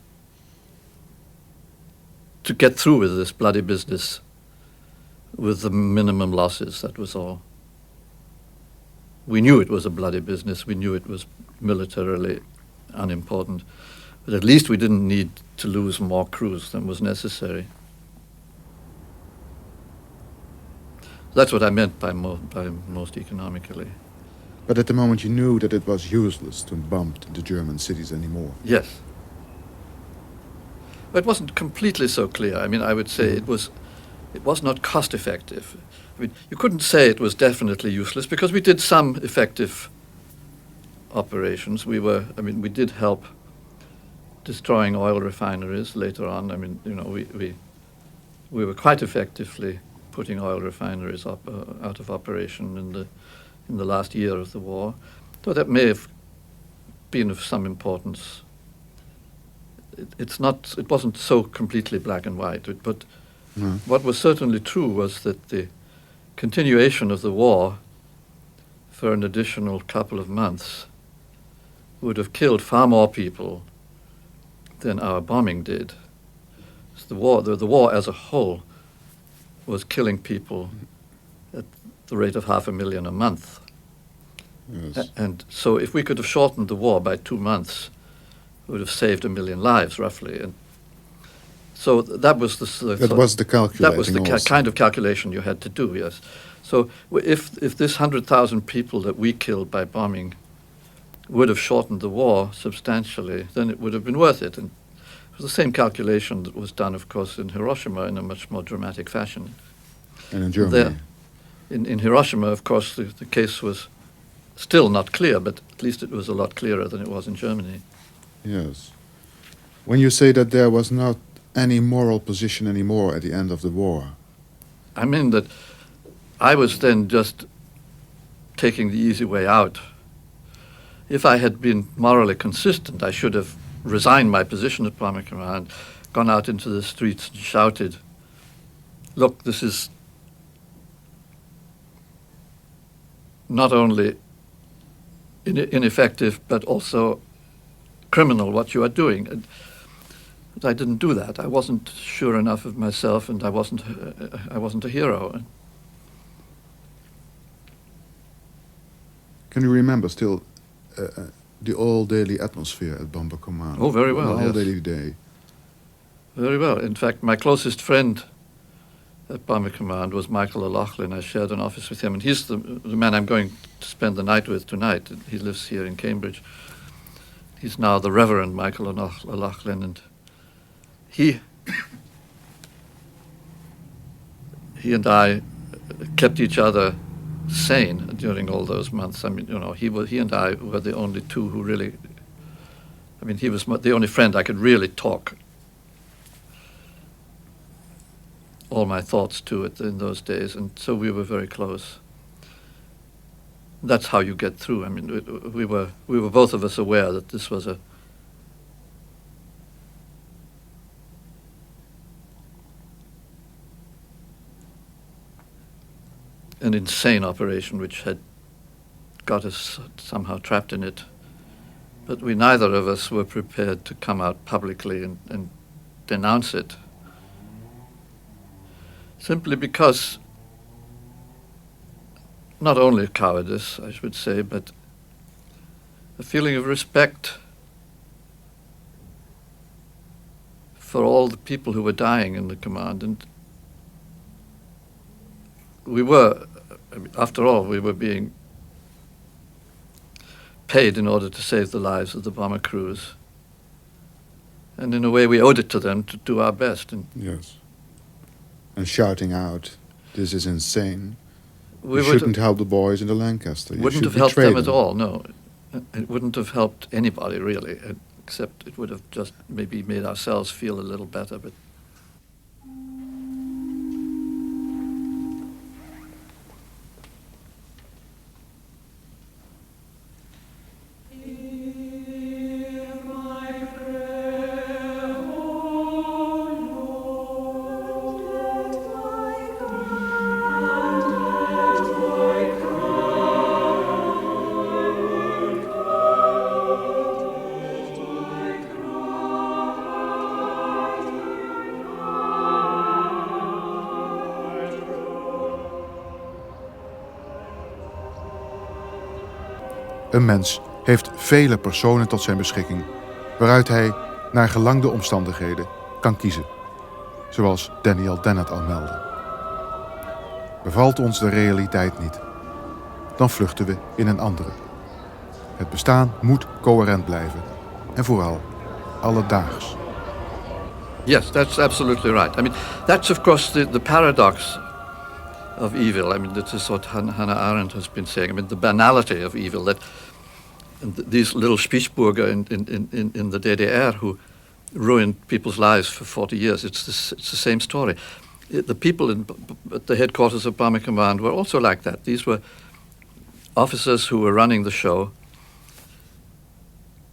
Speaker 7: to get through with this bloody business with the minimum losses, that was all. We knew it was a bloody business. We knew it was militarily unimportant. But at least we didn't need to lose more crews than was necessary. That's what I meant by most economically.
Speaker 5: But at the moment you knew that it was useless to bomb the German cities anymore.
Speaker 7: Yes. But it wasn't completely so clear. I mean, I would say it was not cost effective. I mean, you couldn't say it was definitely useless because we did some effective operations. We did help destroying oil refineries later on. I mean, we were quite effectively putting oil refineries out of operation in the last year of the war. So that may have been of some importance. It wasn't so completely black and white, but what was certainly true was that the continuation of the war for an additional couple of months would have killed far more people than our bombing did. So the war as a whole was killing people at the rate of 500,000 a month.
Speaker 5: Yes.
Speaker 7: And so if we could have shortened the war by 2 months, it would have saved 1 million lives, roughly. And so that was the
Speaker 5: calculation.
Speaker 7: That was the kind of calculation you had to do, yes. So if this 100,000 people that we killed by bombing would have shortened the war substantially, then it would have been worth it. And it was the same calculation that was done, of course, in Hiroshima in a much more dramatic fashion.
Speaker 5: And in Germany?
Speaker 7: In Hiroshima, of course, the case was still not clear, but at least it was a lot clearer than it was in Germany.
Speaker 5: Yes. When you say that there was not any moral position anymore at the end of the war.
Speaker 7: I mean that I was then just taking the easy way out. If I had been morally consistent, I should have resigned my position at Bomber Command, gone out into the streets and shouted, look, this is not only ineffective, but also criminal what you are doing. And I didn't do that. I wasn't sure enough of myself, and I wasn't a hero.
Speaker 5: Can you remember still the all-daily atmosphere at Bomber Command?
Speaker 7: Oh, very well,
Speaker 5: The
Speaker 7: yes.
Speaker 5: all-daily day.
Speaker 7: Very well. In fact, my closest friend at Bomber Command was Michael O'Loughlin. I shared an office with him, and he's the man I'm going to spend the night with tonight. He lives here in Cambridge. He's now the Reverend Michael O'Loughlin, and he and I kept each other sane during all those months. I mean, he and I were the only two who really, I mean, he was the only friend I could really talk all my thoughts to it in those days, and so we were very close. That's how you get through. I mean, we were both of us aware that this was an insane operation which had got us somehow trapped in it. But we neither of us were prepared to come out publicly and denounce it. Simply because not only cowardice, I should say, but a feeling of respect for all the people who were dying in the command. And we were, after all, we were being paid in order to save the lives of the bomber crews. And in a way, we owed it to them to do our best. And
Speaker 5: yes. And shouting out, this is insane.
Speaker 7: We
Speaker 5: you shouldn't help the boys in the Lancaster. You
Speaker 7: wouldn't
Speaker 5: should
Speaker 7: have helped
Speaker 5: betray
Speaker 7: them at all, no. It wouldn't have helped anybody, really, except it would have just maybe made ourselves feel a little better. But
Speaker 5: Een mens heeft vele personen tot zijn beschikking, waaruit hij, naar gelang de omstandigheden, kan kiezen. Zoals Daniel Dennett al meldde. Bevalt ons de realiteit niet, dan vluchten we in een andere. Het bestaan moet coherent blijven en vooral alledaags.
Speaker 7: yes, that's absolutely right. I mean, that's of course the paradox of evil. I mean, this is what Hannah Arendt has been saying. I mean, the banality of evil, that these little Spitzburger in the DDR who ruined people's lives for 40 years, it's the same story. The people at the headquarters of Bomber Command were also like that. These were officers who were running the show,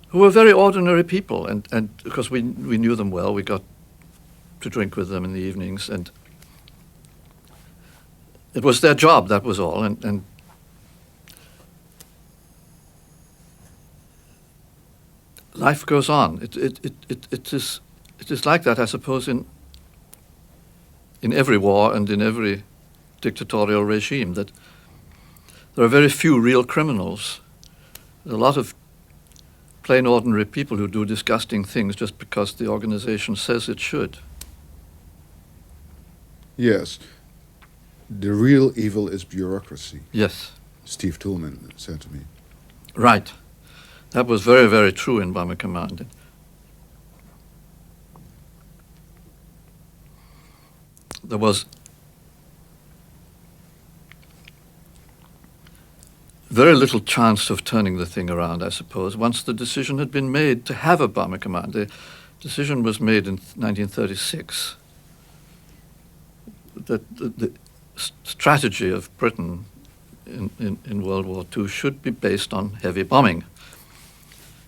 Speaker 7: who were very ordinary people, and because we knew them well, we got to drink with them in the evenings, and it was their job, that was all, and life goes on. It is like that, I suppose, in every war and in every dictatorial regime, that there are very few real criminals. There are a lot of plain ordinary people who do disgusting things just because the organization says it should.
Speaker 5: Yes, the real evil is bureaucracy.
Speaker 7: Yes.
Speaker 5: Steve Toulmin said to me.
Speaker 7: Right. That was very, very true in Bomber Command. There was very little chance of turning the thing around, I suppose, once the decision had been made to have a Bomber Command. decision was made in 1936 that the strategy of Britain in World War II should be based on heavy bombing.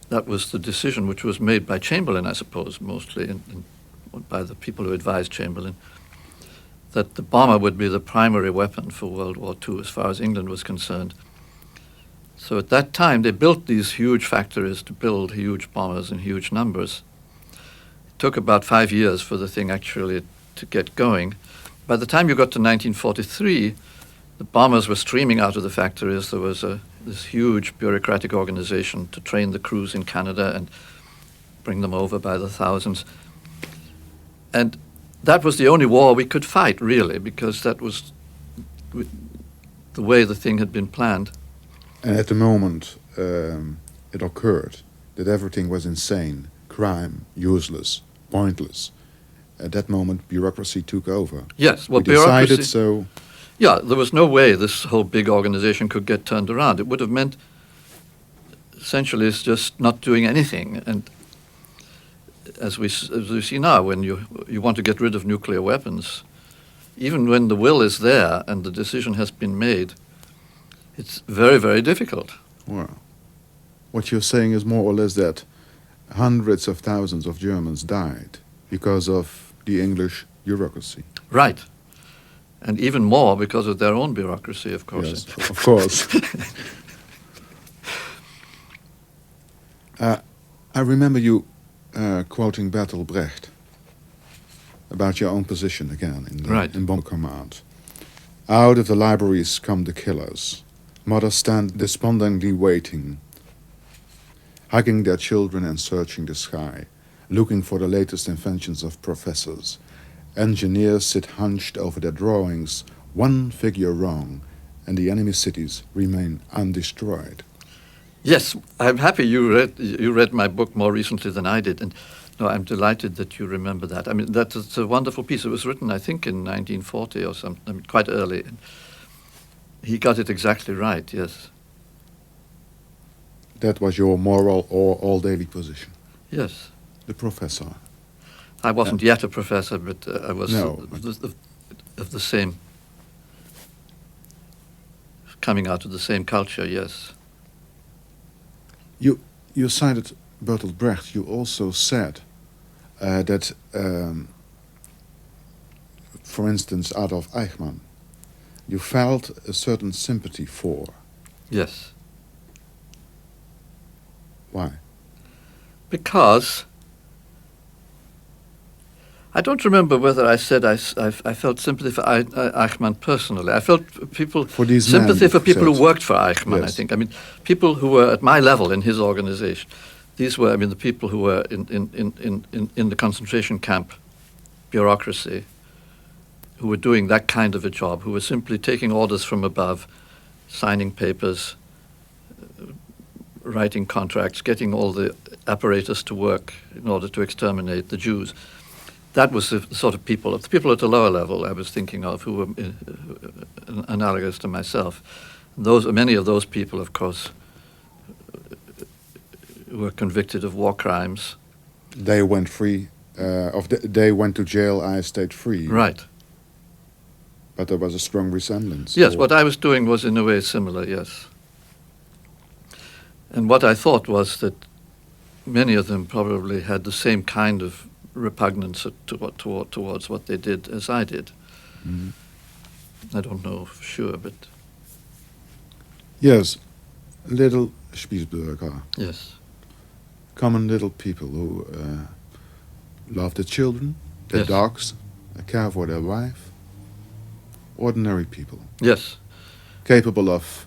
Speaker 7: That was the decision which was made by Chamberlain, I suppose, mostly, and by the people who advised Chamberlain, that the bomber would be the primary weapon for World War II as far as England was concerned. So at that time, they built these huge factories to build huge bombers in huge numbers. It took about 5 years for the thing actually to get going. By the time you got to 1943, the bombers were streaming out of the factories. There was this huge bureaucratic organization to train the crews in Canada and bring them over by the thousands. And that was the only war we could fight, really, because that was the way the thing had been planned.
Speaker 5: And at the moment it occurred that everything was insane, crime, useless, pointless. At that moment, bureaucracy took over.
Speaker 7: Yes, well,
Speaker 5: we decided
Speaker 7: bureaucracy.
Speaker 5: so.
Speaker 7: Yeah, there was no way this whole big organization could get turned around. It would have meant essentially it's just not doing anything. And as we see now, when you want to get rid of nuclear weapons, even when the will is there and the decision has been made, it's very, very difficult.
Speaker 5: Well, what you're saying is more or less that hundreds of thousands of Germans died because of the English bureaucracy.
Speaker 7: Right. And even more because of their own bureaucracy, of course.
Speaker 5: Yes, of course. I remember you quoting Bertolt Brecht about your own position again in Bomb Command. Out of the libraries come the killers. Mothers stand despondently waiting, hugging their children and searching the sky, looking for the latest inventions of professors. Engineers sit hunched over their drawings, one figure wrong, and the enemy cities remain undestroyed.
Speaker 7: Yes, I'm happy you read my book more recently than I did, and no, I'm delighted that you remember that. I mean, that's a wonderful piece. It was written, I think, in 1940 or something, I mean, quite early. And he got it exactly right, yes.
Speaker 5: That was your moral or all-daily position?
Speaker 7: Yes.
Speaker 5: The professor.
Speaker 7: I wasn't yet a professor, but I was
Speaker 5: No.
Speaker 7: of the same, coming out of the same culture, yes.
Speaker 5: You cited Bertolt Brecht. You also said that, for instance, Adolf Eichmann, you felt a certain sympathy for.
Speaker 7: Yes.
Speaker 5: Why?
Speaker 7: Because I don't remember whether I said I felt sympathy for Eichmann personally. I felt sympathy for people who worked for Eichmann, yes. I think. I mean, people who were at my level in his organization. These were, I mean, the people who were in the concentration camp bureaucracy, who were doing that kind of a job, who were simply taking orders from above, signing papers, writing contracts, getting all the apparatus to work in order to exterminate the Jews. That was the sort of people, the people at the lower level I was thinking of, who were analogous to myself. Many of those people, of course, were convicted of war crimes.
Speaker 5: They went free. They went to jail. I stayed free.
Speaker 7: Right.
Speaker 5: But there was a strong resemblance.
Speaker 7: Yes, what I was doing was in a way similar. Yes. And what I thought was that many of them probably had the same kind of repugnance towards what they did as I did. Mm-hmm. I don't know for sure, but...
Speaker 5: Yes, little Spießbürger.
Speaker 7: Yes.
Speaker 5: Common little people who love their children, their
Speaker 7: yes.
Speaker 5: dogs, care for their wife. Ordinary people.
Speaker 7: Yes.
Speaker 5: Capable of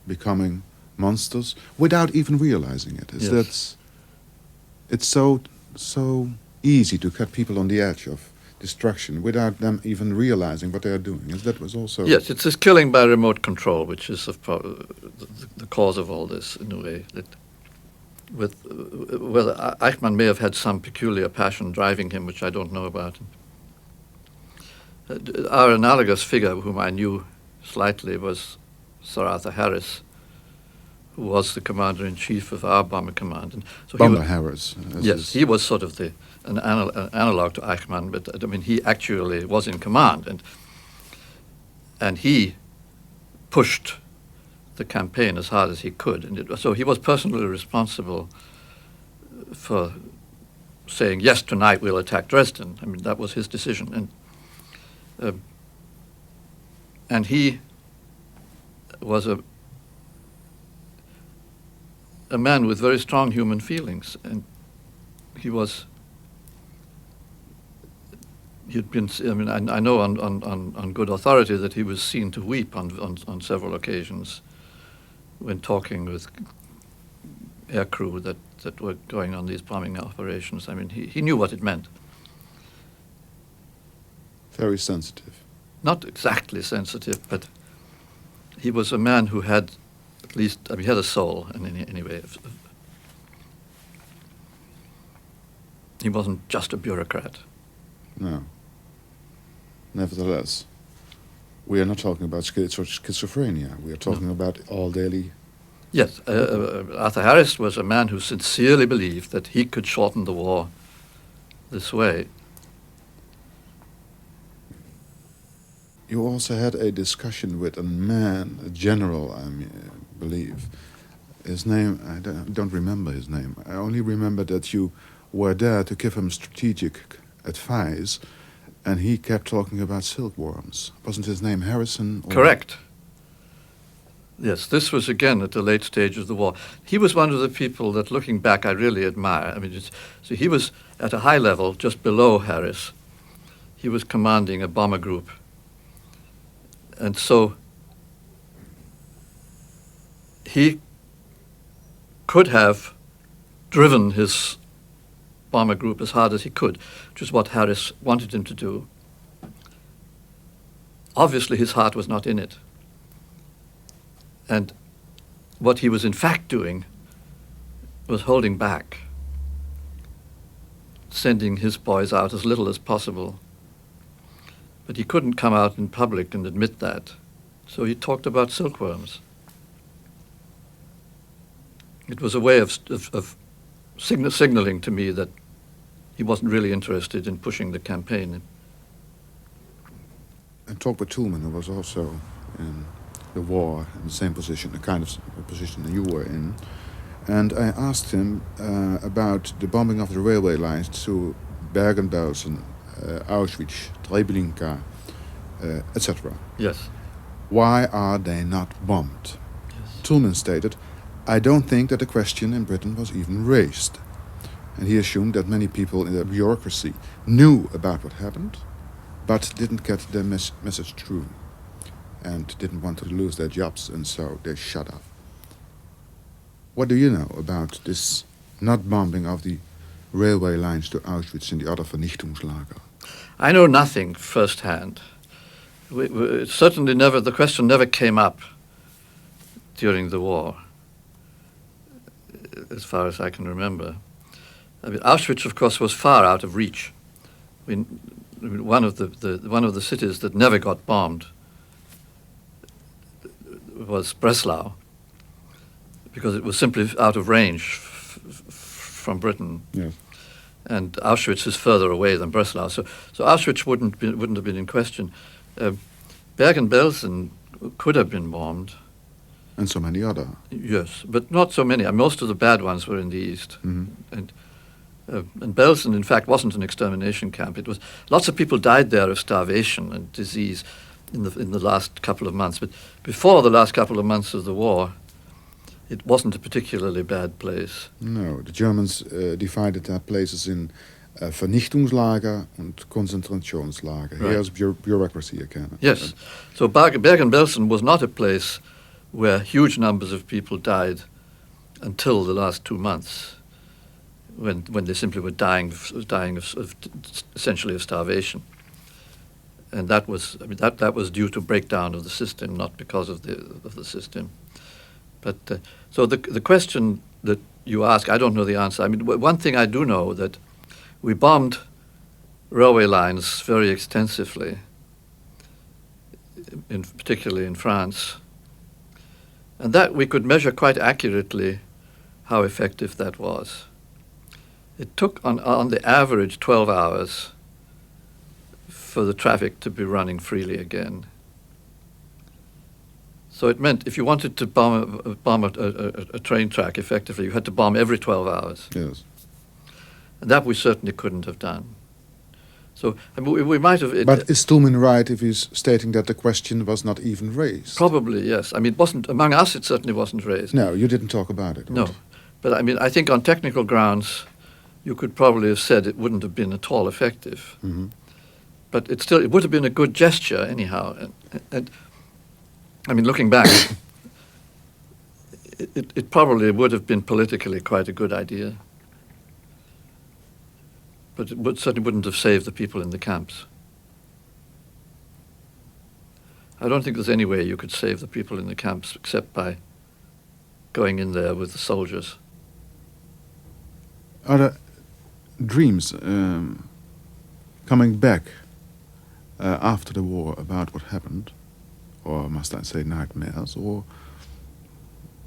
Speaker 5: becoming monsters without even realizing it.
Speaker 7: Yes.
Speaker 5: It's so easy to cut people on the edge of destruction without them even realizing what they are doing. That was also...
Speaker 7: Yes, it's this killing by remote control, which is the cause of all this, in a way. That whether Eichmann may have had some peculiar passion driving him, which I don't know about. Our analogous figure, whom I knew slightly, was Sir Arthur Harris, who was the commander-in-chief of our bomber command. And so
Speaker 5: Bomber Harris.
Speaker 7: Yes, he was sort of the an analog to Eichmann, but I mean, he actually was in command, and he pushed the campaign as hard as he could, and so he was personally responsible for saying, yes, tonight we'll attack Dresden. I mean, that was his decision, and he was a man with very strong human feelings, and he'd been. I mean, I know on good authority that he was seen to weep on several occasions when talking with aircrew that were going on these bombing operations. I mean, he knew what it meant.
Speaker 5: Very sensitive.
Speaker 7: Not exactly sensitive, but he was a man who had at least, I mean, he had a soul in any way. He wasn't just a bureaucrat.
Speaker 5: No. Nevertheless, we are not talking about schizophrenia. We are talking about all daily.
Speaker 7: Yes, Arthur Harris was a man who sincerely believed that he could shorten the war this way.
Speaker 5: You also had a discussion with a man, a general, I believe. His name, I don't remember his name. I only remember that you were there to give him strategic advice, and he kept talking about silkworms. Wasn't his name Harrison?
Speaker 7: Correct. Yes, this was again at the late stage of the war. He was one of the people that, looking back, I really admire. I mean, so he was at a high level, just below Harris. He was commanding a bomber group. And so he could have driven his bomber group as hard as he could, which is what Harris wanted him to do. Obviously, his heart was not in it. And what he was in fact doing was holding back, sending his boys out as little as possible. But he couldn't come out in public and admit that. So he talked about silkworms. It was a way of signaling to me that he wasn't really interested in pushing the campaign.
Speaker 5: And talked with Truman, who was also in the war in the same position, the kind of position that you were in. And I asked him about the bombing of the railway lines to Bergen-Belsen, Auschwitz, Treblinka, etc.
Speaker 7: Yes.
Speaker 5: Why are they not bombed?
Speaker 7: Yes.
Speaker 5: Truman stated, I don't think that the question in Britain was even raised. And he assumed that many people in the bureaucracy knew about what happened, but didn't get the message through, and didn't want to lose their jobs, and so they shut up. What do you know about this not bombing of the railway lines to Auschwitz and the other Vernichtungslager?
Speaker 7: I know nothing firsthand. Certainly never, the question never came up during the war, as far as I can remember. I mean, Auschwitz, of course, was far out of reach. I mean, one of the cities that never got bombed was Breslau, because it was simply out of range from Britain.
Speaker 5: Yes.
Speaker 7: And Auschwitz is further away than Breslau, so Auschwitz wouldn't have been in question. Bergen-Belsen could have been bombed.
Speaker 5: And so many other.
Speaker 7: Yes, but not so many. Most of the bad ones were in the east.
Speaker 5: Mm-hmm.
Speaker 7: And Belsen, in fact, wasn't an extermination camp. It was lots of people died there of starvation and disease in the last couple of months. But before the last couple of months of the war, it wasn't a particularly bad place.
Speaker 5: No, the Germans divided their places in Vernichtungslager and Konzentrationslager.
Speaker 7: Right.
Speaker 5: Here's bureaucracy again.
Speaker 7: Yes. So Bergen-Belsen was not a place where huge numbers of people died until the last 2 months, when they simply were dying of essentially of starvation. And that was due to breakdown of the system, not because of the system. But so the question that you ask, I don't know the answer. I mean, one thing I do know, that we bombed railway lines very extensively, particularly in France, and that we could measure quite accurately how effective that was. it took on the average 12 hours for the traffic to be running freely again. So it meant if you wanted to bomb a train track effectively, you had to bomb every 12 hours.
Speaker 5: Yes.
Speaker 7: And that we certainly couldn't have done. So I mean, we might have...
Speaker 5: But is Stillman right if he's stating that the question was not even raised?
Speaker 7: Probably, yes. I mean, it wasn't, among us it certainly wasn't raised.
Speaker 5: No, you didn't talk about it.
Speaker 7: No. But I mean, I think on technical grounds, you could probably have said it wouldn't have been at all effective.
Speaker 5: Mm-hmm.
Speaker 7: But it would have been a good gesture anyhow. And I mean, looking back, it probably would have been politically quite a good idea. But it certainly wouldn't have saved the people in the camps. I don't think there's any way you could save the people in the camps except by going in there with the soldiers.
Speaker 5: Are there dreams coming back after the war about what happened? Or must I say nightmares? Or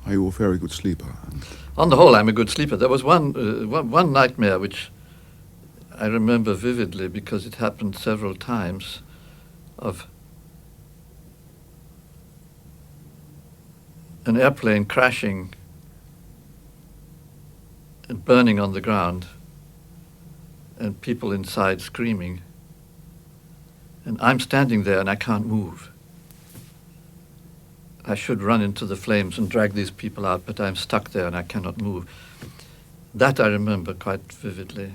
Speaker 5: are you a very good sleeper?
Speaker 7: On the whole, I'm a good sleeper. There was one nightmare which I remember vividly because it happened several times, of an airplane crashing and burning on the ground and people inside screaming. And I'm standing there and I can't move. I should run into the flames and drag these people out, but I'm stuck there and I cannot move. That I remember quite vividly.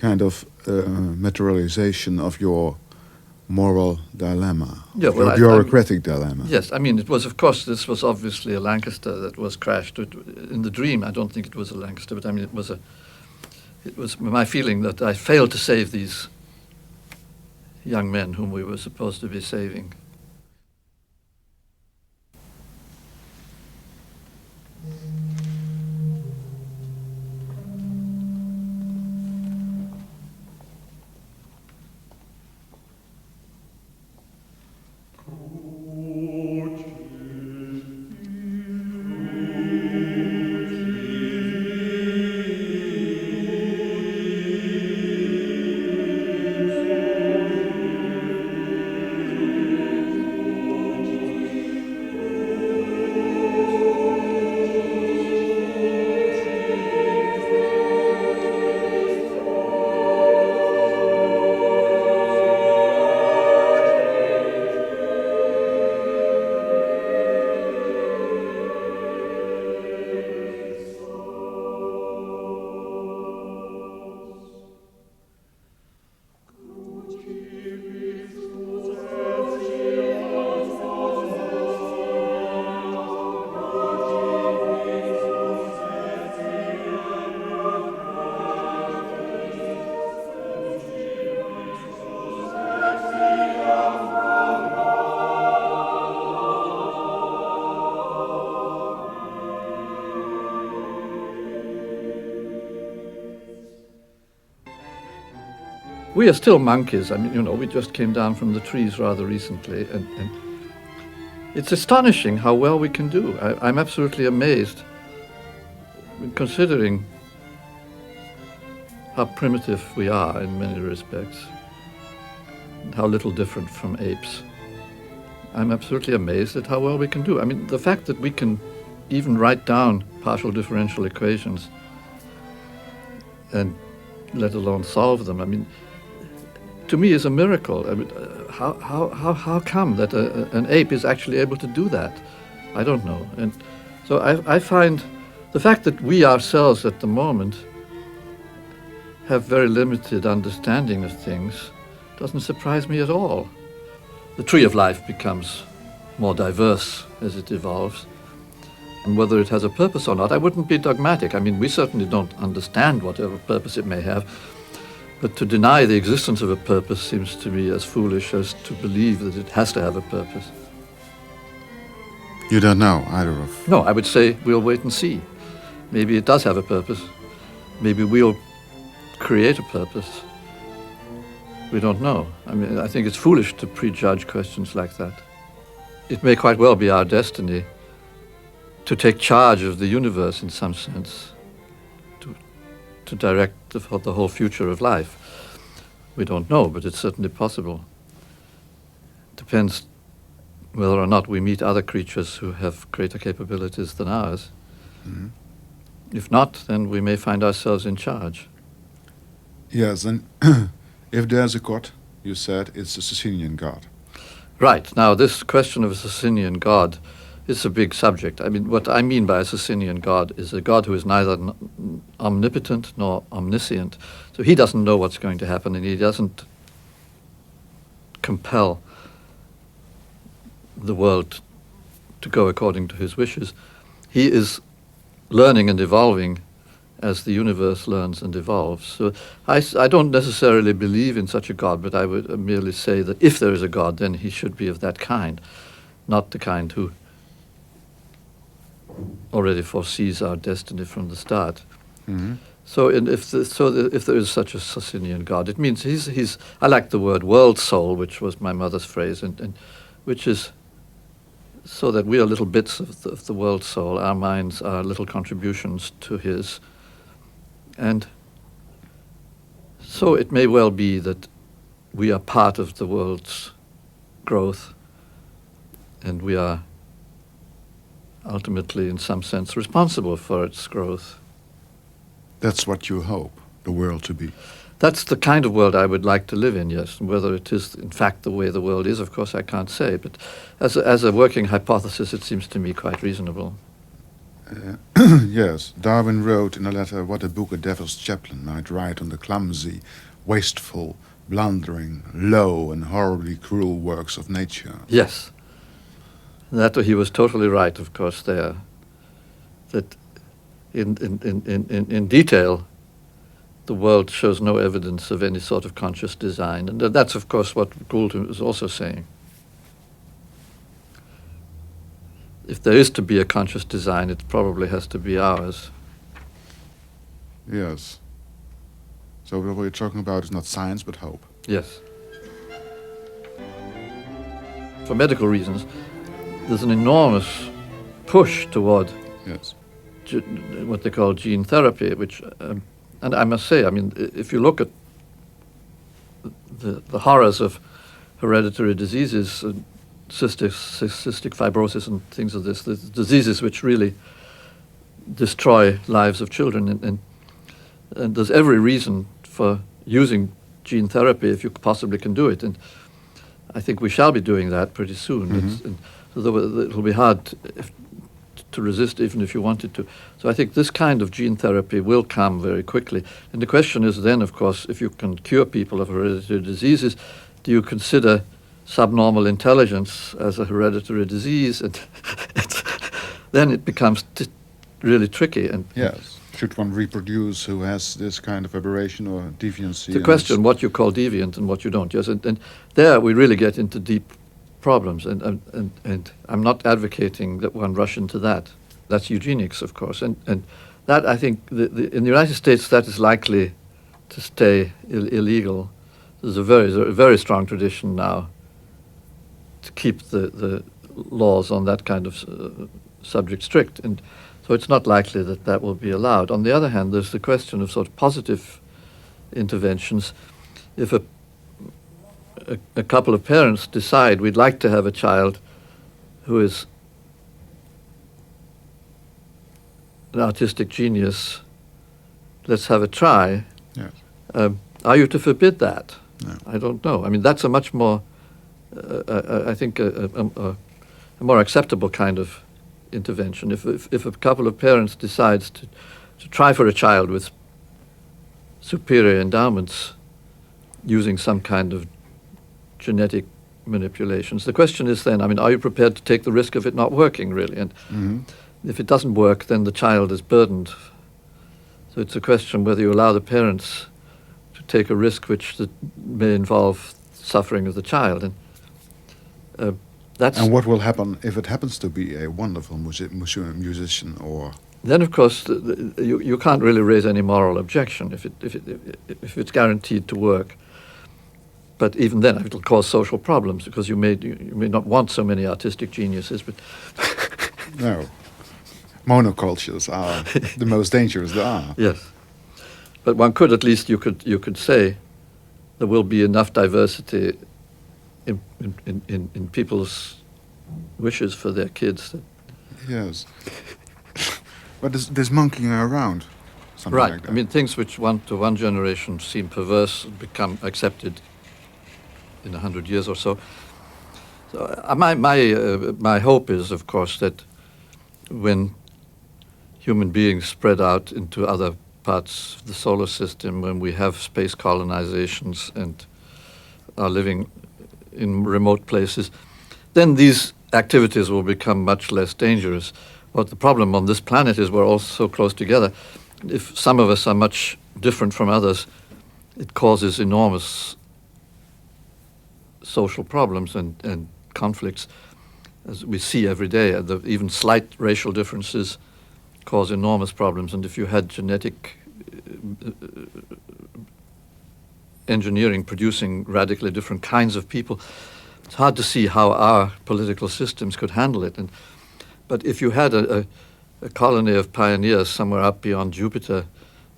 Speaker 5: Kind of materialization of your moral dilemma,
Speaker 7: Yeah, well,
Speaker 5: your bureaucratic dilemma.
Speaker 7: Yes, I mean, it was, of course, this was obviously a Lancaster that was crashed. In the dream, I don't think it was a Lancaster, but I mean, it was my feeling that I failed to save these young men whom we were supposed to be saving. We are still monkeys. I mean, you know, we just came down from the trees rather recently, and it's astonishing how well we can do. I'm absolutely amazed, considering how primitive we are in many respects, and how little different from apes. I'm absolutely amazed at how well we can do. I mean, the fact that we can even write down partial differential equations, and let alone solve them, I mean, to me is a miracle. I mean, how come that an ape is actually able to do that? I don't know. And so I find the fact that we ourselves at the moment have very limited understanding of things doesn't surprise me at all. The tree of life becomes more diverse as it evolves. And whether it has a purpose or not, I wouldn't be dogmatic. I mean, we certainly don't understand whatever purpose it may have. But to deny the existence of a purpose seems to me as foolish as to believe that it has to have a purpose.
Speaker 5: You don't know either of...
Speaker 7: No, I would say we'll wait and see. Maybe it does have a purpose. Maybe we'll create a purpose. We don't know. I mean, I think it's foolish to prejudge questions like that. It may quite well be our destiny to take charge of the universe in some sense, to direct the whole future of life. We don't know, but it's certainly possible. Depends whether or not we meet other creatures who have greater capabilities than ours.
Speaker 5: Mhm.
Speaker 7: If not, then we may find ourselves in charge.
Speaker 5: Yes, and if there's a god, you said it's a Socinian god.
Speaker 7: Right. Now, this question of a Socinian god is a big subject. I mean, what I mean by a Socinian god is a god who is neither omnipotent nor omniscient. So he doesn't know what's going to happen, and he doesn't compel the world to go according to his wishes. He is learning and evolving as the universe learns and evolves. So I don't necessarily believe in such a God, but I would merely say that if there is a God, then he should be of that kind, not the kind who already foresees our destiny from the start.
Speaker 5: Mhm.
Speaker 7: So if there is such a Socinian God, it means he's I like the word world soul, which was my mother's phrase, and which is so that we are little bits of the world soul. Our minds are little contributions to his. And so it may well be that we are part of the world's growth, and we are ultimately, in some sense, responsible for its growth.
Speaker 5: That's what you hope the world to be.
Speaker 7: That's the kind of world I would like to live in, yes. And whether it is, in fact, the way the world is, of course, I can't say. But as a working hypothesis, it seems to me quite reasonable.
Speaker 5: Yes, Darwin wrote in a letter what a book a devil's chaplain might write on the clumsy, wasteful, blundering, low and horribly cruel works of nature.
Speaker 7: Yes. That he was totally right, of course, there. That in detail, the world shows no evidence of any sort of conscious design. And that's, of course, what Gould is also saying. If there is to be a conscious design, it probably has to be ours.
Speaker 5: Yes. So what we're talking about is not science, but hope.
Speaker 7: Yes. For medical reasons, there's an enormous push toward
Speaker 5: Yes.
Speaker 7: what they call gene therapy, which, and I must say, I mean, if you look at the horrors of hereditary diseases, cystic fibrosis and things of this, the diseases which really destroy lives of children, and there's every reason for using gene therapy if you possibly can do it, and I think we shall be doing that pretty soon.
Speaker 5: Mhm.
Speaker 7: So it'll be hard to resist even if you wanted to. So I think this kind of gene therapy will come very quickly. And the question is then, of course, if you can cure people of hereditary diseases, do you consider subnormal intelligence as a hereditary disease? And then it becomes really tricky. And
Speaker 5: Yes. Should one reproduce who has this kind of aberration or deviancy?
Speaker 7: the question what you call deviant and what you don't. Yes, and there we really get into deep problems, and I'm not advocating that one rush into that. That's eugenics, of course, and that I think in the United States that is likely to stay illegal. There's a very strong tradition now to keep the laws on that kind of subject strict, and so it's not likely that will be allowed. On the other hand, there's the question of sort of positive interventions. If a couple of parents decide we'd like to have a child who is an artistic genius, let's have a try.
Speaker 5: Yes.
Speaker 7: Are you to forbid that?
Speaker 5: No.
Speaker 7: I don't know. I mean, that's a much more, I think, a more acceptable kind of intervention. If a couple of parents decides to try for a child with superior endowments using some kind of genetic manipulations, the question is then, I mean, are you prepared to take the risk of it not working, really? And
Speaker 5: Mhm.
Speaker 7: if it doesn't work, then the child is burdened. So it's a question whether you allow the parents to take a risk which may involve suffering of the child. And that's...
Speaker 5: And what will happen if it happens to be a wonderful musician or...
Speaker 7: Then, of course, you can't really raise any moral objection if it's guaranteed to work. But even then, it'll cause social problems because you may not want so many artistic geniuses. But
Speaker 5: No. Monocultures are the most dangerous there are.
Speaker 7: Yes, but one could at least you could say there will be enough diversity in people's wishes for their kids.
Speaker 5: Yes. But there's monkeying around. Something
Speaker 7: Right.
Speaker 5: like that.
Speaker 7: I mean, things which to one generation seem perverse become accepted in 100 years or so. So my hope is, of course, that when human beings spread out into other parts of the solar system, when we have space colonizations and are living in remote places, then these activities will become much less dangerous. But the problem on this planet is we're all so close together. If some of us are much different from others, it causes enormous social problems and conflicts, as we see every day. Even slight racial differences cause enormous problems. And if you had genetic engineering producing radically different kinds of people, it's hard to see how our political systems could handle it. But if you had a colony of pioneers somewhere up beyond Jupiter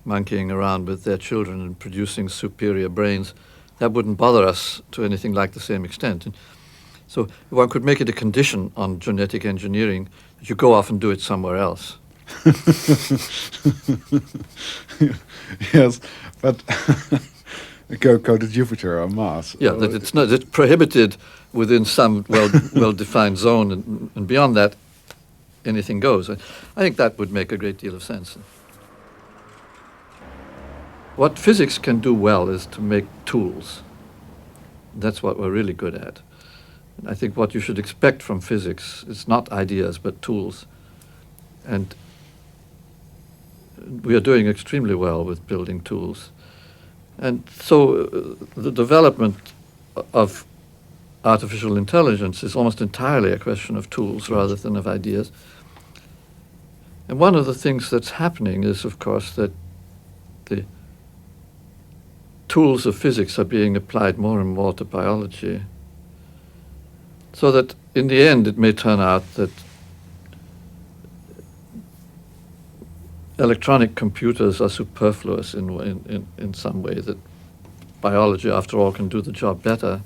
Speaker 7: monkeying around with their children and producing superior brains, that wouldn't bother us to anything like the same extent. And so one could make it a condition on genetic engineering that you go off and do it somewhere else.
Speaker 5: Yes, but go to Jupiter or Mars.
Speaker 7: Yeah, that it's prohibited within some well-defined zone, and beyond that, anything goes. I think that would make a great deal of sense. What physics can do well is to make tools. That's what we're really good at. And I think what you should expect from physics is not ideas, but tools. And we are doing extremely well with building tools. And so the development of artificial intelligence is almost entirely a question of tools rather than of ideas. And one of the things that's happening is, of course, that the tools of physics are being applied more and more to biology, so that in the end it may turn out that electronic computers are superfluous in some way, that biology, after all, can do the job better.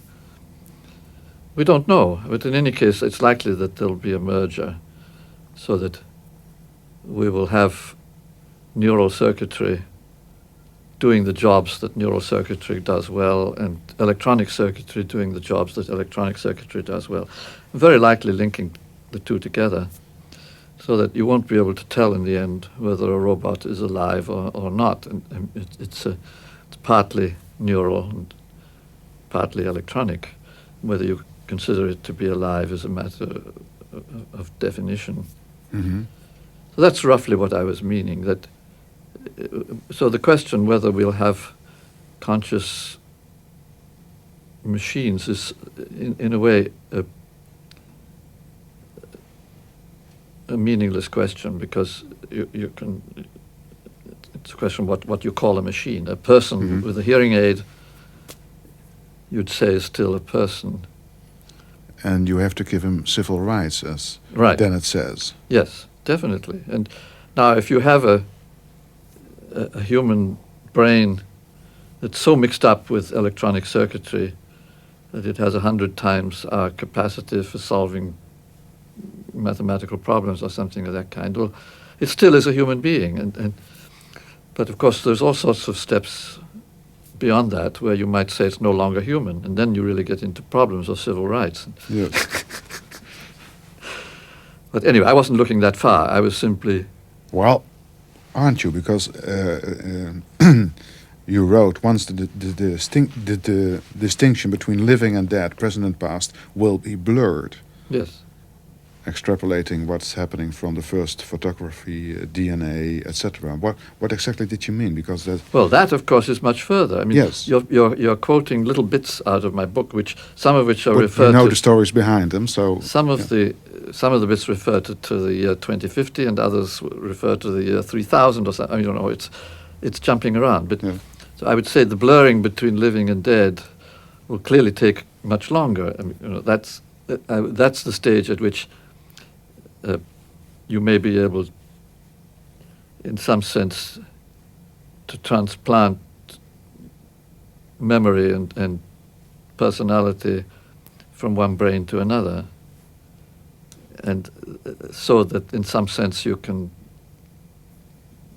Speaker 7: We don't know, but in any case, it's likely that there'll be a merger, so that we will have neural circuitry doing the jobs that neural circuitry does well, and electronic circuitry doing the jobs that electronic circuitry does well. Very likely linking the two together, so that you won't be able to tell in the end whether a robot is alive or not. And it's partly neural and partly electronic. Whether you consider it to be alive is a matter of definition.
Speaker 5: Mm-hmm.
Speaker 7: So that's roughly what I was meaning. That so the question whether we'll have conscious machines is, in a way, a meaningless question, because you can. It's a question what you call a machine. A person
Speaker 5: Mm-hmm.
Speaker 7: with a hearing aid, you'd say, is still a person.
Speaker 5: And you have to give him civil rights, as
Speaker 7: Right.
Speaker 5: Dennett says.
Speaker 7: Yes, definitely. And now, if you have a human brain that's so mixed up with electronic circuitry that it has 100 times our capacity for solving mathematical problems or something of that kind, well, it still is a human being. But of course, there's all sorts of steps beyond that where you might say it's no longer human, and then you really get into problems of civil rights.
Speaker 5: Yes.
Speaker 7: But anyway, I wasn't looking that far. I was simply...
Speaker 5: Well, aren't you? Because you wrote, once the distinction between living and dead, present and past, will be blurred.
Speaker 7: Yes.
Speaker 5: Extrapolating what's happening from the first photography, DNA, etc. What exactly did you mean? Because that...
Speaker 7: Well, that, of course, is much further. I mean,
Speaker 5: Yes.
Speaker 7: you're quoting little bits out of my book, some of which are
Speaker 5: But
Speaker 7: referred
Speaker 5: you know
Speaker 7: to...
Speaker 5: the stories behind them, so...
Speaker 7: Some of the bits refer to the year 2050, and others refer to the year 3000 or something. I don't know. It's jumping around. But
Speaker 5: Yeah.
Speaker 7: so I would say the blurring between living and dead will clearly take much longer. I mean, that's the stage at which you may be able in some sense, to transplant memory and personality from one brain to another. And so that in some sense you can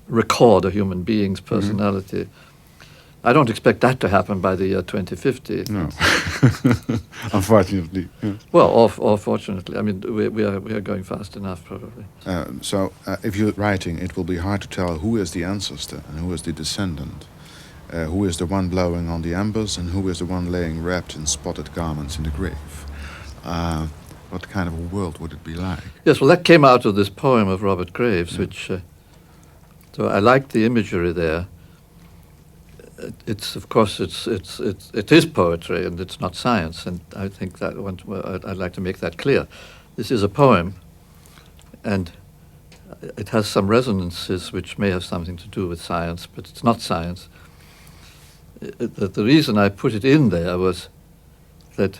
Speaker 7: record a human being's personality. I don't expect that to happen by the year 2050.
Speaker 5: No, unfortunately. Yeah.
Speaker 7: Well, or fortunately. I mean, we are going fast enough, probably.
Speaker 5: So if you're writing, it will be hard to tell who is the ancestor and who is the descendant. Who is the one blowing on the embers and who is the one laying wrapped in spotted garments in the grave. What kind of a world would it be like?
Speaker 7: Yes, well, that came out of this poem of Robert Graves, which... so I like the imagery there. It's, of course, it is poetry and it's not science, and I think that I'd like to make that clear. This is a poem, and it has some resonances which may have something to do with science, but it's not science. The reason I put it in there was that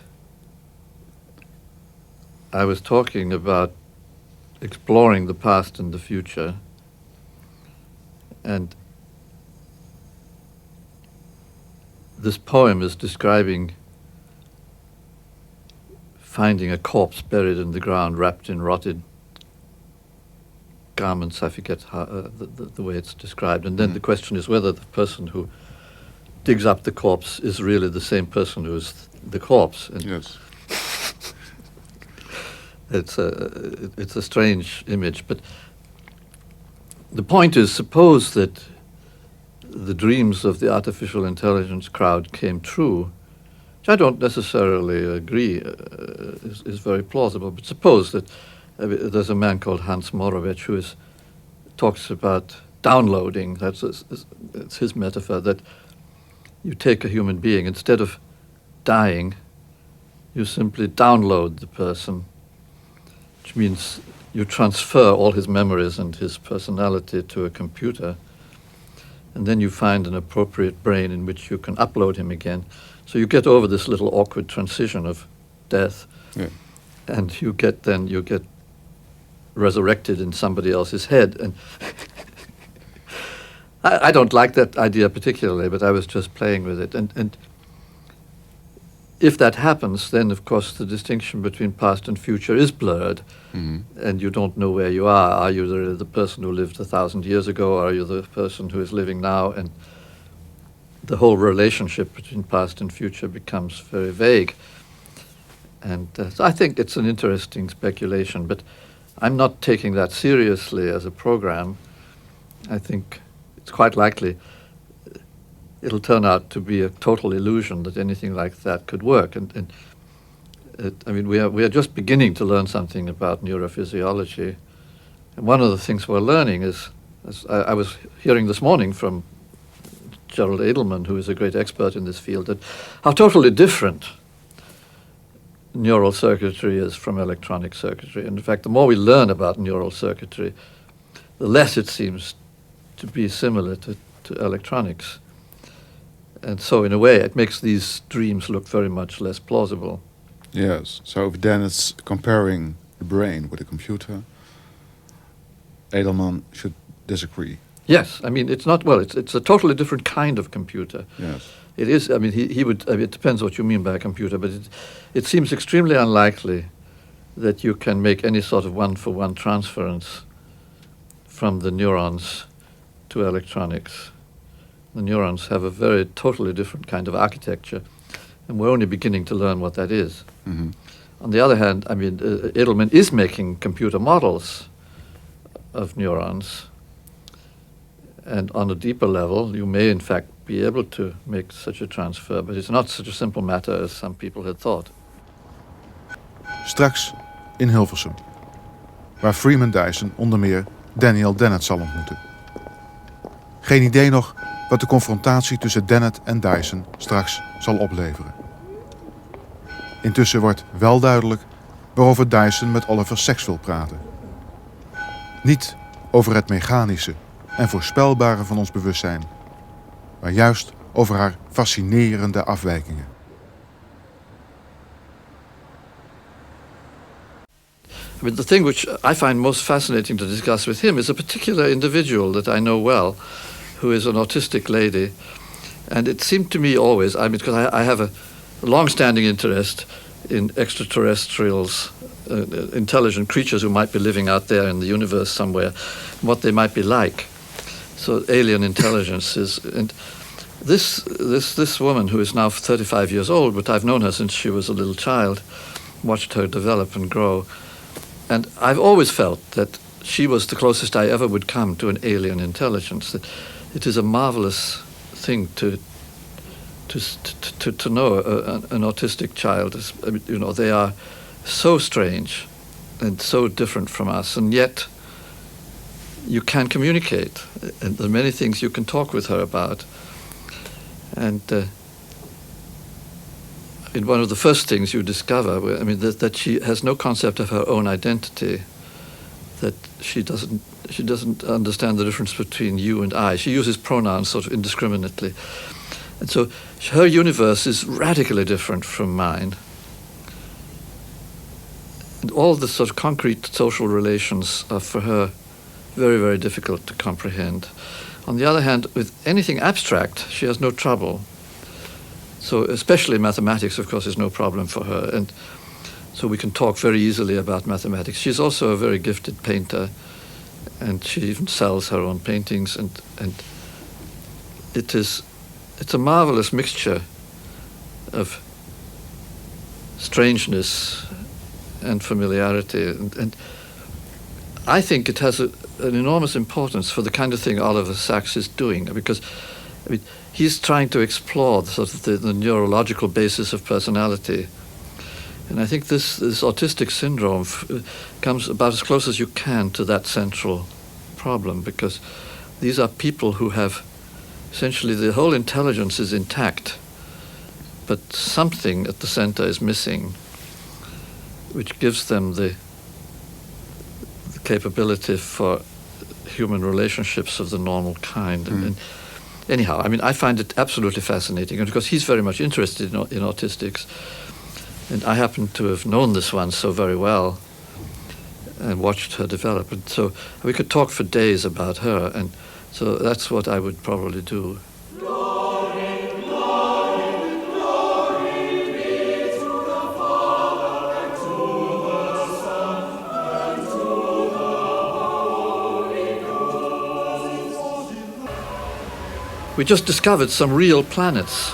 Speaker 7: I was talking about exploring the past and the future, and this poem is describing finding a corpse buried in the ground, wrapped in rotted garments. I forget how, the way it's described. And then the question is whether the person who digs up the corpse is really the same person who is the corpse. And
Speaker 5: Yes.
Speaker 7: it's a strange image, but the point is, suppose that the dreams of the artificial intelligence crowd came true, which I don't necessarily agree is very plausible, but suppose that there's a man called Hans Moravec who talks about downloading, that's his metaphor, that you take a human being, instead of dying, you simply download the person, which means you transfer all his memories and his personality to a computer, and then you find an appropriate brain in which you can upload him again. So you get over this little awkward transition of death, and you get resurrected in somebody else's head. And I don't like that idea particularly, but I was just playing with it. And if that happens, then of course the distinction between past and future is blurred, and you don't know where you are. Are you the person who lived 1,000 years ago? Are you the person who is living now? And the whole relationship between past and future becomes very vague. And so I think it's an interesting speculation, but I'm not taking that seriously as a program. I think it's quite likely it'll turn out to be a total illusion that anything like that could work. And I mean, we are just beginning to learn something about neurophysiology. And one of the things we're learning is, as I was hearing this morning from Gerald Edelman, who is a great expert in this field, that how totally different neural circuitry is from electronic circuitry. And in fact, the more we learn about neural circuitry, the less it seems to be similar to electronics. And so in a way, it makes these dreams look very much less plausible.
Speaker 5: Yes. So then it's comparing the brain with a computer. Edelman should disagree.
Speaker 7: Yes, I mean, it's not, well, it's a totally different kind of computer.
Speaker 5: Yes.
Speaker 7: It is, I mean, he would, I mean, it depends what you mean by a computer, but it seems extremely unlikely that you can make any sort of one-for-one transference from the neurons to electronics. The neurons have a very totally different kind of architecture, and we're only beginning to learn what that is.
Speaker 5: Mm-hmm.
Speaker 7: On the other hand, I mean, Edelman is making computer models of neurons, and on a deeper level, you may in fact be able to make such a transfer, but it's not such a simple matter as some people had thought.
Speaker 5: Straks in Hilversum, waar Freeman Dyson onder meer Daniel Dennett zal ontmoeten. Geen idee nog wat de confrontatie tussen Dennett en Dyson straks zal opleveren. Intussen wordt wel duidelijk waarover Dyson met Oliver Sacks wil praten. Niet over het mechanische en voorspelbare van ons bewustzijn, maar juist over haar fascinerende afwijkingen.
Speaker 7: mean, the thing which I find most fascinating to discuss with him is a particular individual that I know well, who is an autistic lady. And it seemed to me always, I mean, because I have a long-standing interest in extraterrestrials, intelligent creatures who might be living out there in the universe somewhere, what they might be like. So alien intelligences. And this woman, who is now 35 years old, but I've known her since she was a little child, watched her develop and grow. And I've always felt that she was the closest I ever would come to an alien intelligence. That it is a marvelous thing to know an autistic child. I mean, you know, they are so strange and so different from us, and yet you can communicate, and there are many things you can talk with her about. And in one of the first things you discover, I mean, that she has no concept of her own identity, that she doesn't understand the difference between you and I. She uses pronouns sort of indiscriminately. And so her universe is radically different from mine. And all the sort of concrete social relations are for her very, very difficult to comprehend. On the other hand, with anything abstract, she has no trouble. So especially mathematics, of course, is no problem for her. And so we can talk very easily about mathematics. She's also a very gifted painter, and she even sells her own paintings. And it's a marvelous mixture of strangeness and familiarity. And I think it has an enormous importance for the kind of thing Oliver Sacks is doing, because I mean, he's trying to explore the neurological basis of personality. And I think this autistic syndrome comes about as close as you can to that central problem, because these are people who have essentially the whole intelligence is intact, but something at the center is missing, which gives them the capability for human relationships of the normal kind. And anyhow, I mean, I find it absolutely fascinating, and because he's very much interested in autistics, and I happen to have known this one so very well and watched her develop. And so we could talk for days about her, and so that's what I would probably do. We just discovered some real planets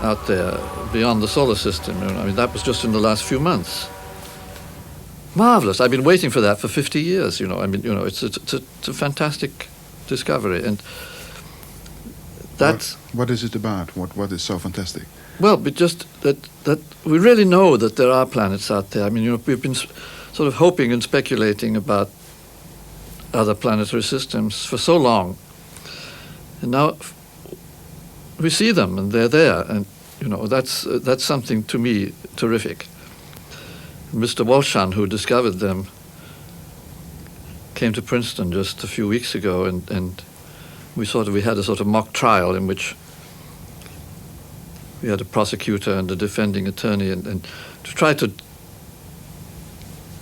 Speaker 7: out there beyond the solar system. I mean, that was just in the last few months. Marvelous. I've been waiting for that for 50 years, you know. I mean, you know, it's a fantastic discovery. And that's...
Speaker 5: What is it about? What is so fantastic?
Speaker 7: Well, but just that we really know that there are planets out there. I mean, you know, we've been sort of hoping and speculating about other planetary systems for so long. And now we see them, and they're there, and you know, that's something to me terrific. Mr. Walshan, who discovered them, came to Princeton just a few weeks ago, and we had a sort of mock trial in which we had a prosecutor and a defending attorney, and to try to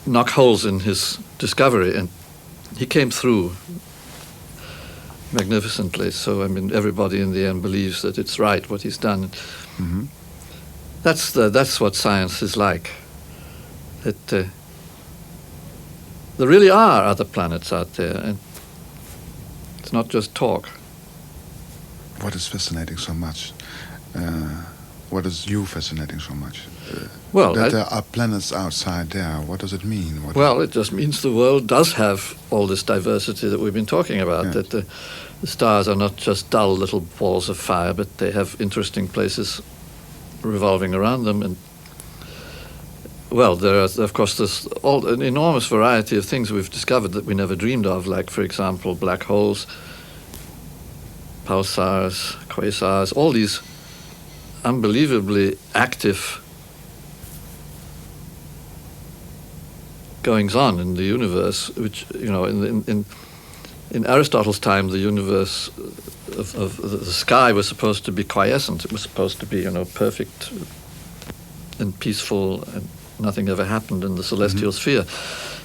Speaker 7: knock holes in his discovery, and he came through magnificently. So I mean, everybody in the end believes that it's right what he's done. Mm-hmm. That's what science is like. That there really are other planets out there, and it's not just talk.
Speaker 5: What is fascinating so much? What is you fascinating so much?
Speaker 7: That
Speaker 5: there are planets outside there. What does it mean?
Speaker 7: It just means the world does have all this diversity that we've been talking about. Yes. That the stars are not just dull little balls of fire, but they have interesting places revolving around them. And well, there are, of course, there's an enormous variety of things we've discovered that we never dreamed of, like, for example, black holes, pulsars, quasars, all these unbelievably active goings on in the universe, which, you know, in Aristotle's time, the universe of the sky was supposed to be quiescent. It was supposed to be, you know, perfect and peaceful, and nothing ever happened in the celestial sphere.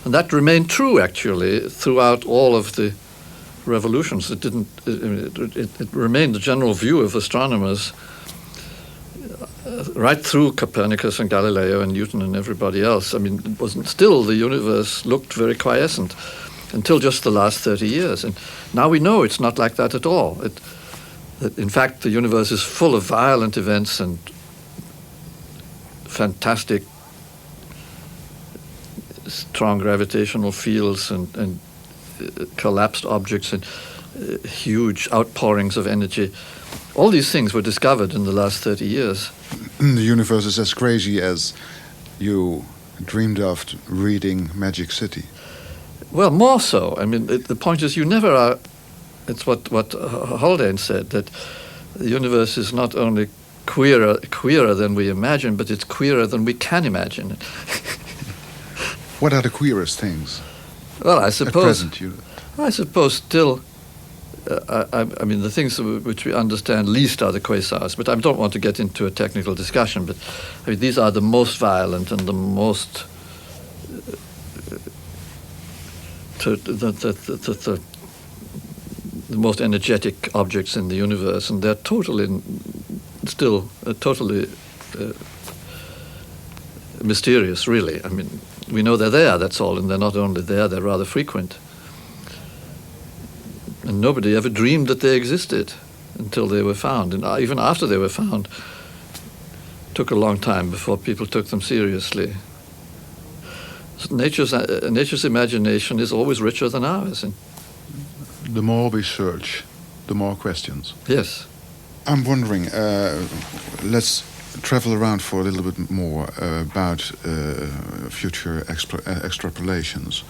Speaker 7: And that remained true, actually, throughout all of the revolutions. It didn't. It remained the general view of astronomers right through Copernicus and Galileo and Newton and everybody else. I mean, it wasn't still the universe looked very quiescent until just the last 30 years. And now we know it's not like that at all. In fact, the universe is full of violent events and fantastic strong gravitational fields and collapsed objects and huge outpourings of energy. All these things were discovered in the last 30 years.
Speaker 5: The universe is as crazy as you dreamed of reading Magic City.
Speaker 7: Well, more so. I mean, the point is you never are... It's what Haldane said, that the universe is not only queerer than we imagine, but it's queerer than we can imagine.
Speaker 5: What are the queerest things?
Speaker 7: Well, I suppose...
Speaker 5: At present,
Speaker 7: I suppose still... I mean, the things which we understand least are the quasars, but I don't want to get into a technical discussion, but I mean, these are the most violent and the most... the most energetic objects in the universe, and they're totally mysterious, really. I mean, we know they're there, that's all, and they're not only there, they're rather frequent. And nobody ever dreamed that they existed until they were found. And even after they were found, it took a long time before people took them seriously. So nature's imagination is always richer than ours. And
Speaker 5: the more we search, the more questions.
Speaker 7: Yes.
Speaker 5: I'm wondering, let's travel around for a little bit more about future extrapolations.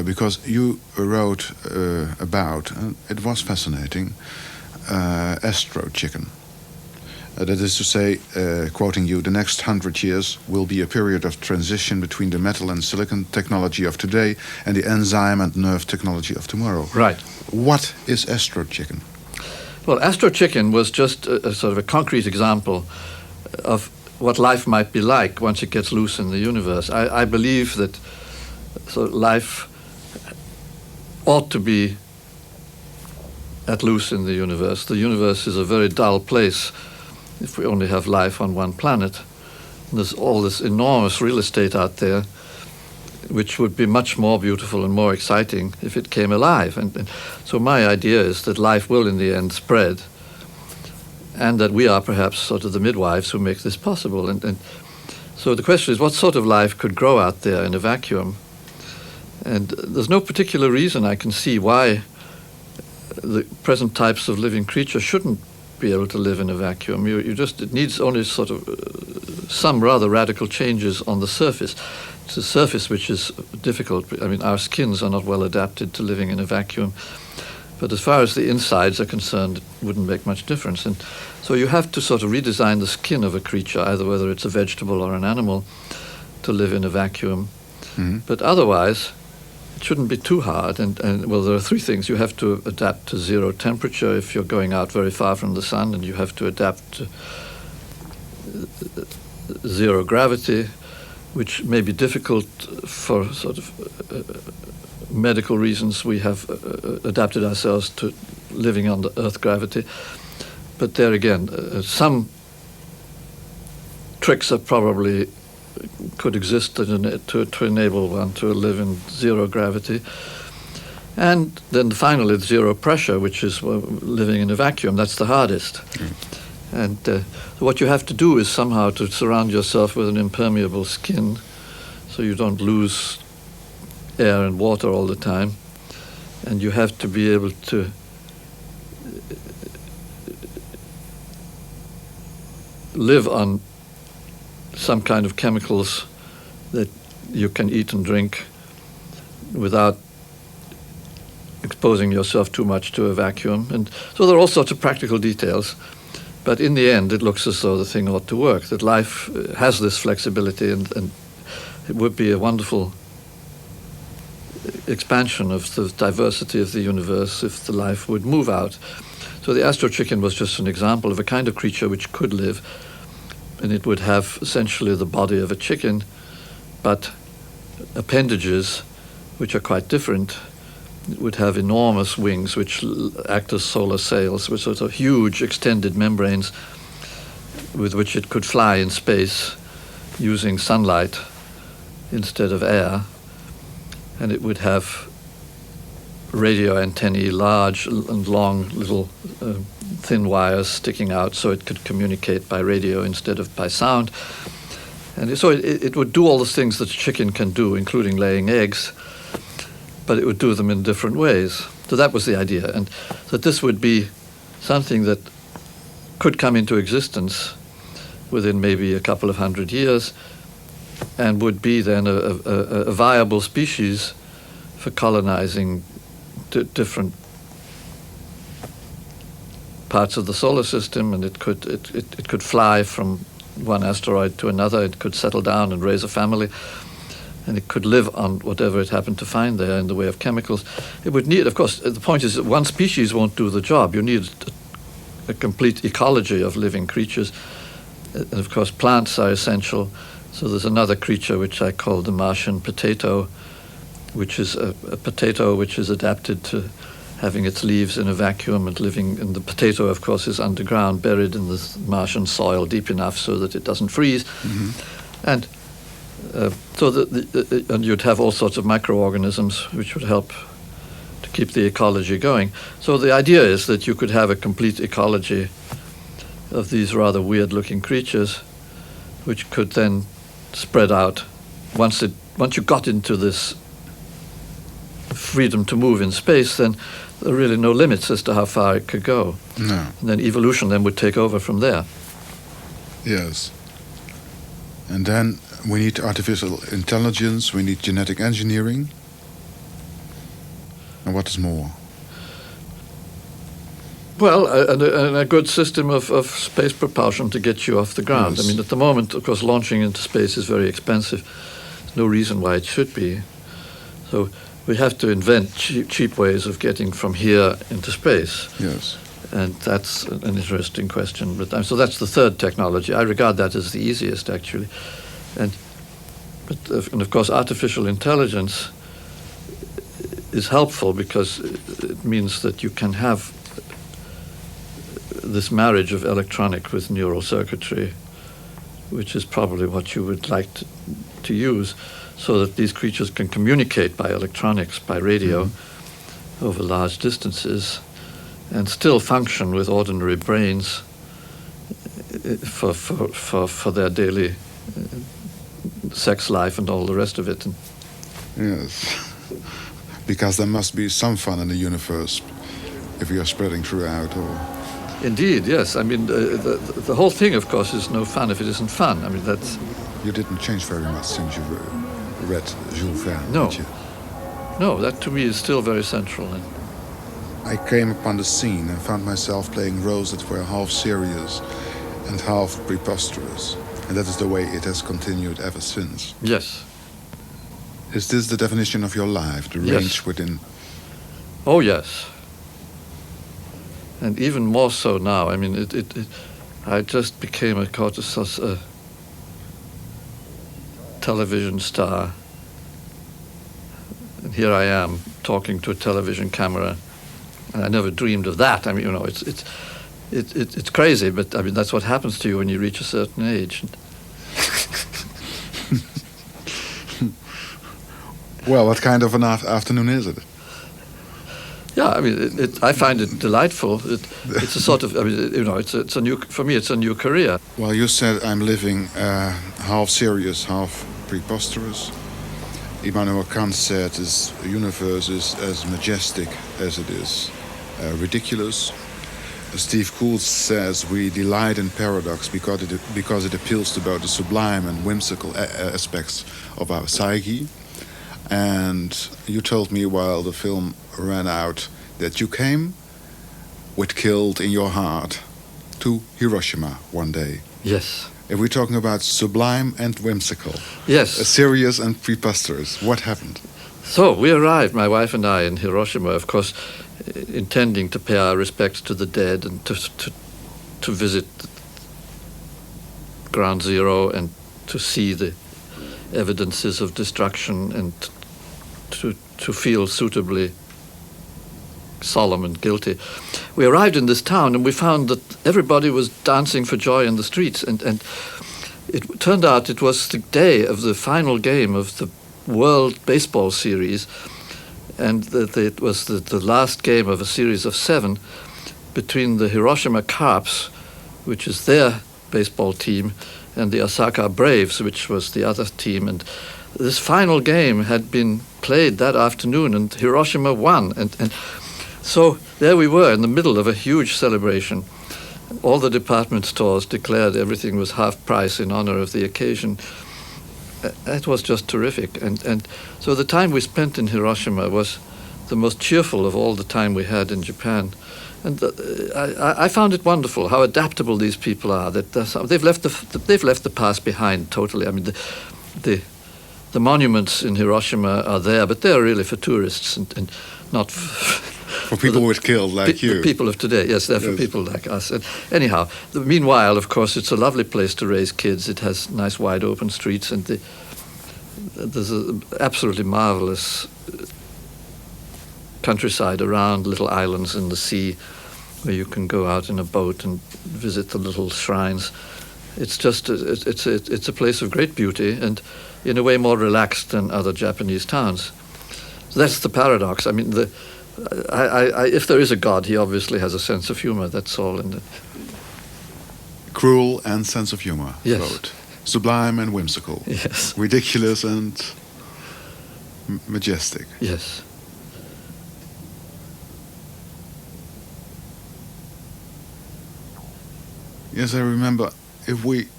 Speaker 5: Because you wrote about, it was fascinating, Astrochicken. That is to say, quoting you, the next 100 years will be a period of transition between the metal and silicon technology of today and the enzyme and nerve technology of tomorrow.
Speaker 7: Right.
Speaker 5: What is Astrochicken?
Speaker 7: Well, Astrochicken was just a sort of a concrete example of what life might be like once it gets loose in the universe. I believe that life ought to be at loose in the universe. The universe is a very dull place if we only have life on one planet. And there's all this enormous real estate out there, which would be much more beautiful and more exciting if it came alive. And so my idea is that life will in the end spread, and that we are perhaps sort of the midwives who make this possible. And so the question is, what sort of life could grow out there in a vacuum? And there's no particular reason I can see why the present types of living creatures shouldn't be able to live in a vacuum. It needs only sort of some rather radical changes on the surface. It's a surface which is difficult. I mean, our skins are not well adapted to living in a vacuum. But as far as the insides are concerned, it wouldn't make much difference. And so you have to sort of redesign the skin of a creature, either whether it's a vegetable or an animal, to live in a vacuum. Mm-hmm. But otherwise, it shouldn't be too hard. And well, there are three things. You have to adapt to zero temperature if you're going out very far from the sun, and you have to adapt to zero gravity, which may be difficult for sort of medical reasons. We have adapted ourselves to living under Earth gravity. But there again, some tricks are probably could exist to enable one to live in zero gravity. And then finally, zero pressure, which is living in a vacuum. That's the hardest. And what you have to do is somehow to surround yourself with an impermeable skin so you don't lose air and water all the time. And you have to be able to live on some kind of chemicals that you can eat and drink without exposing yourself too much to a vacuum. And so there are all sorts of practical details. But in the end, it looks as though the thing ought to work, that life has this flexibility, and it would be a wonderful expansion of the diversity of the universe if the life would move out. So the Astrochicken was just an example of a kind of creature which could live, and it would have essentially the body of a chicken, but appendages, which are quite different. It would have enormous wings which act as solar sails, with sort of huge extended membranes with which it could fly in space using sunlight instead of air. And it would have radio antennae, large and long little thin wires sticking out so it could communicate by radio instead of by sound. And so it would do all the things that a chicken can do, including laying eggs, but it would do them in different ways. So that was the idea, and that this would be something that could come into existence within maybe a couple of 100 years and would be then a viable species for colonizing different parts of the solar system, and it could fly from one asteroid to another. It could settle down and raise a family, and it could live on whatever it happened to find there in the way of chemicals. It would need, of course, the point is that one species won't do the job. You need a complete ecology of living creatures, and of course plants are essential. So there's another creature which I call the Martian potato, which is a potato which is adapted to having its leaves in a vacuum and living, and the potato, of course, is underground, buried in the Martian soil deep enough so that it doesn't freeze. Mm-hmm. And so and you'd have all sorts of microorganisms which would help to keep the ecology going. So the idea is that you could have a complete ecology of these rather weird-looking creatures, which could then spread out. Once you got into this freedom to move in space, then there are really no limits as to how far it could go.
Speaker 5: No.
Speaker 7: And then evolution then would take over from there.
Speaker 5: Yes. And then we need artificial intelligence, we need genetic engineering. And what is more?
Speaker 7: Well, a good system of space propulsion to get you off the ground.
Speaker 5: Yes.
Speaker 7: I mean, at the moment, of course, launching into space is very expensive. There's no reason why it should be. So we have to invent cheap ways of getting from here into space.
Speaker 5: Yes.
Speaker 7: And that's an interesting question. But so that's the third technology. I regard that as the easiest, actually. And of course, artificial intelligence is helpful because it means that you can have this marriage of electronic with neural circuitry, which is probably what you would like to use, so that these creatures can communicate by electronics, by radio, over large distances, and still function with ordinary brains for their daily sex life and all the rest of it.
Speaker 5: Yes. Because there must be some fun in the universe if we are spreading throughout. Or
Speaker 7: Indeed, yes. I mean, the whole thing, of course, is no fun if it isn't fun. I mean, that's...
Speaker 5: You didn't change very much since you read Jules Verne,
Speaker 7: No.
Speaker 5: did you?
Speaker 7: No, that to me is still very central. And
Speaker 5: I came upon the scene and found myself playing roles that were half serious and half preposterous. And that is the way it has continued ever since.
Speaker 7: yes.
Speaker 5: Is this the definition of your life, the
Speaker 7: Yes.
Speaker 5: range within?
Speaker 7: Oh, yes. And even more so now. I mean, I just became a television star. And here I am talking to a television camera. And I never dreamed of that. I mean, you know, it's crazy, but I mean, that's what happens to you when you reach a certain age.
Speaker 5: Well, what kind of an afternoon is it?
Speaker 7: Yeah, I mean, I find it delightful. It's a sort of, I mean, you know, it's a new, for me, it's a new career.
Speaker 5: Well, you said I'm living half serious, half preposterous. Immanuel Kant said this universe is as majestic as it is ridiculous. Steve Coles says we delight in paradox because it appeals to both the sublime and whimsical aspects of our psyche. And you told me while the film ran out that you came with killed in your heart to Hiroshima one day.
Speaker 7: Yes.
Speaker 5: If we're talking about sublime and whimsical,
Speaker 7: Yes.
Speaker 5: serious and preposterous, what happened?
Speaker 7: So we arrived, my wife and I, in Hiroshima, of course, intending to pay our respects to the dead and to visit Ground Zero and to see the evidences of destruction and to feel suitably solemn and guilty. We arrived in this town and we found that everybody was dancing for joy in the streets, and it turned out it was the day of the final game of the World Baseball Series, and that it was the last game of a series of 7 between the Hiroshima Carps, which is their baseball team, and the Osaka Braves, which was the other team. And this final game had been played that afternoon, and Hiroshima won. And so there we were in the middle of a huge celebration. All the department stores declared everything was half price in honor of the occasion. It was just terrific. And so the time we spent in Hiroshima was the most cheerful of all the time we had in Japan. And I found it wonderful how adaptable these people are. That they've left the past behind totally. I mean, the monuments in Hiroshima are there, but they're really for tourists and not
Speaker 5: For people who were killed like you.
Speaker 7: The people of today, yes, they're for people like us. And anyhow, meanwhile, of course, it's a lovely place to raise kids. It has nice wide open streets, and there's an absolutely marvelous countryside around, little islands in the sea where you can go out in a boat and visit the little shrines. It's just it's a place of great beauty and in a way more relaxed than other Japanese towns. So that's the paradox. I mean, if there is a God, he obviously has a sense of humor. That's all.
Speaker 5: Cruel and sense of humor.
Speaker 7: Yes.
Speaker 5: Both. Sublime and whimsical.
Speaker 7: Yes.
Speaker 5: Ridiculous and majestic.
Speaker 7: Yes.
Speaker 5: Yes, I remember. If we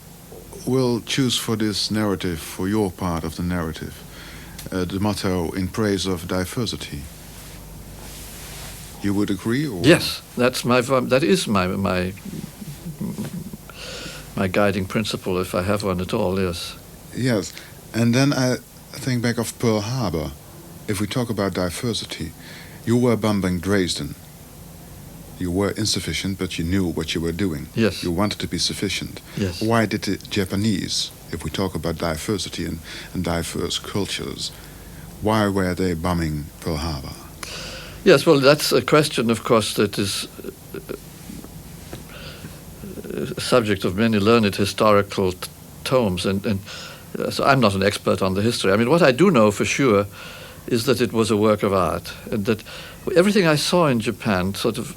Speaker 5: will choose for this narrative, for your part of the narrative, the motto "in praise of diversity," you would agree? Or?
Speaker 7: Yes, that is my guiding principle, if I have one at all. Yes.
Speaker 5: Yes, and then I think back of Pearl Harbor. If we talk about diversity, you were bombing Dresden. You were insufficient, but you knew what you were doing.
Speaker 7: Yes.
Speaker 5: You wanted to be sufficient.
Speaker 7: Yes.
Speaker 5: Why did the Japanese, if we talk about diversity and diverse cultures, why were they bombing Pearl Harbor?
Speaker 7: Yes, well, that's a question, of course, that is a subject of many learned historical tomes, and so I'm not an expert on the history. I mean, what I do know for sure is that it was a work of art, and that everything I saw in Japan sort of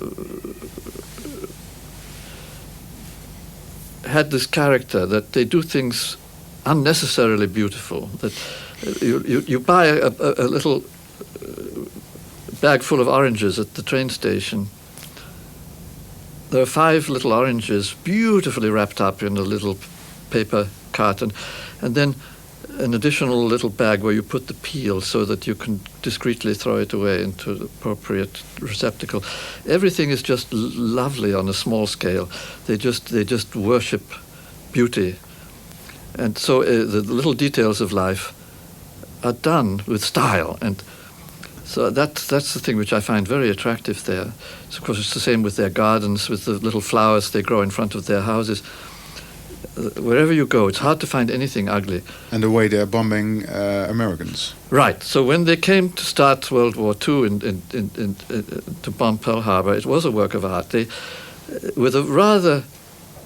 Speaker 7: had this character that they do things unnecessarily beautiful. That you buy a little bag full of oranges at the train station. There are 5 little oranges beautifully wrapped up in a little paper carton, and then an additional little bag where you put the peel so that you can discreetly throw it away into the appropriate receptacle. Everything is just lovely on a small scale. They just worship beauty. And so the little details of life are done with style, and so that's the thing which I find very attractive there. So of course it's the same with their gardens, with the little flowers they grow in front of their houses. Wherever you go, it's hard to find anything ugly.
Speaker 5: And the way they're bombing Americans.
Speaker 7: Right. So when they came to start World War II to bomb Pearl Harbor, it was a work of art. They, with a rather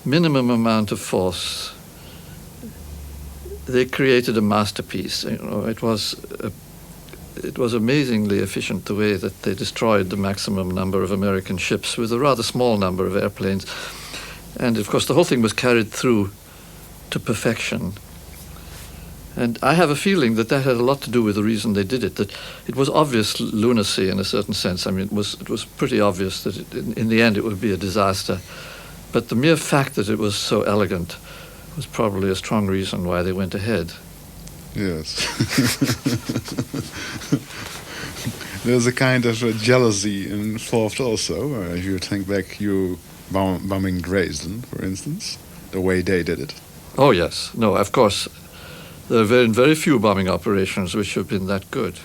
Speaker 7: minimum amount of force, they created a masterpiece. You know, it was amazingly efficient the way that they destroyed the maximum number of American ships with a rather small number of airplanes. And of course the whole thing was carried through to perfection. And I have a feeling that had a lot to do with the reason they did it, that it was obvious lunacy in a certain sense. I mean, it was pretty obvious that in the end it would be a disaster. But the mere fact that it was so elegant was probably a strong reason why they went ahead.
Speaker 5: Yes. There's a kind of jealousy involved also. If you think back, you bombing Dresden, for instance, the way they did it.
Speaker 7: Oh, yes. No, of course. There have been very few bombing operations which have been that good.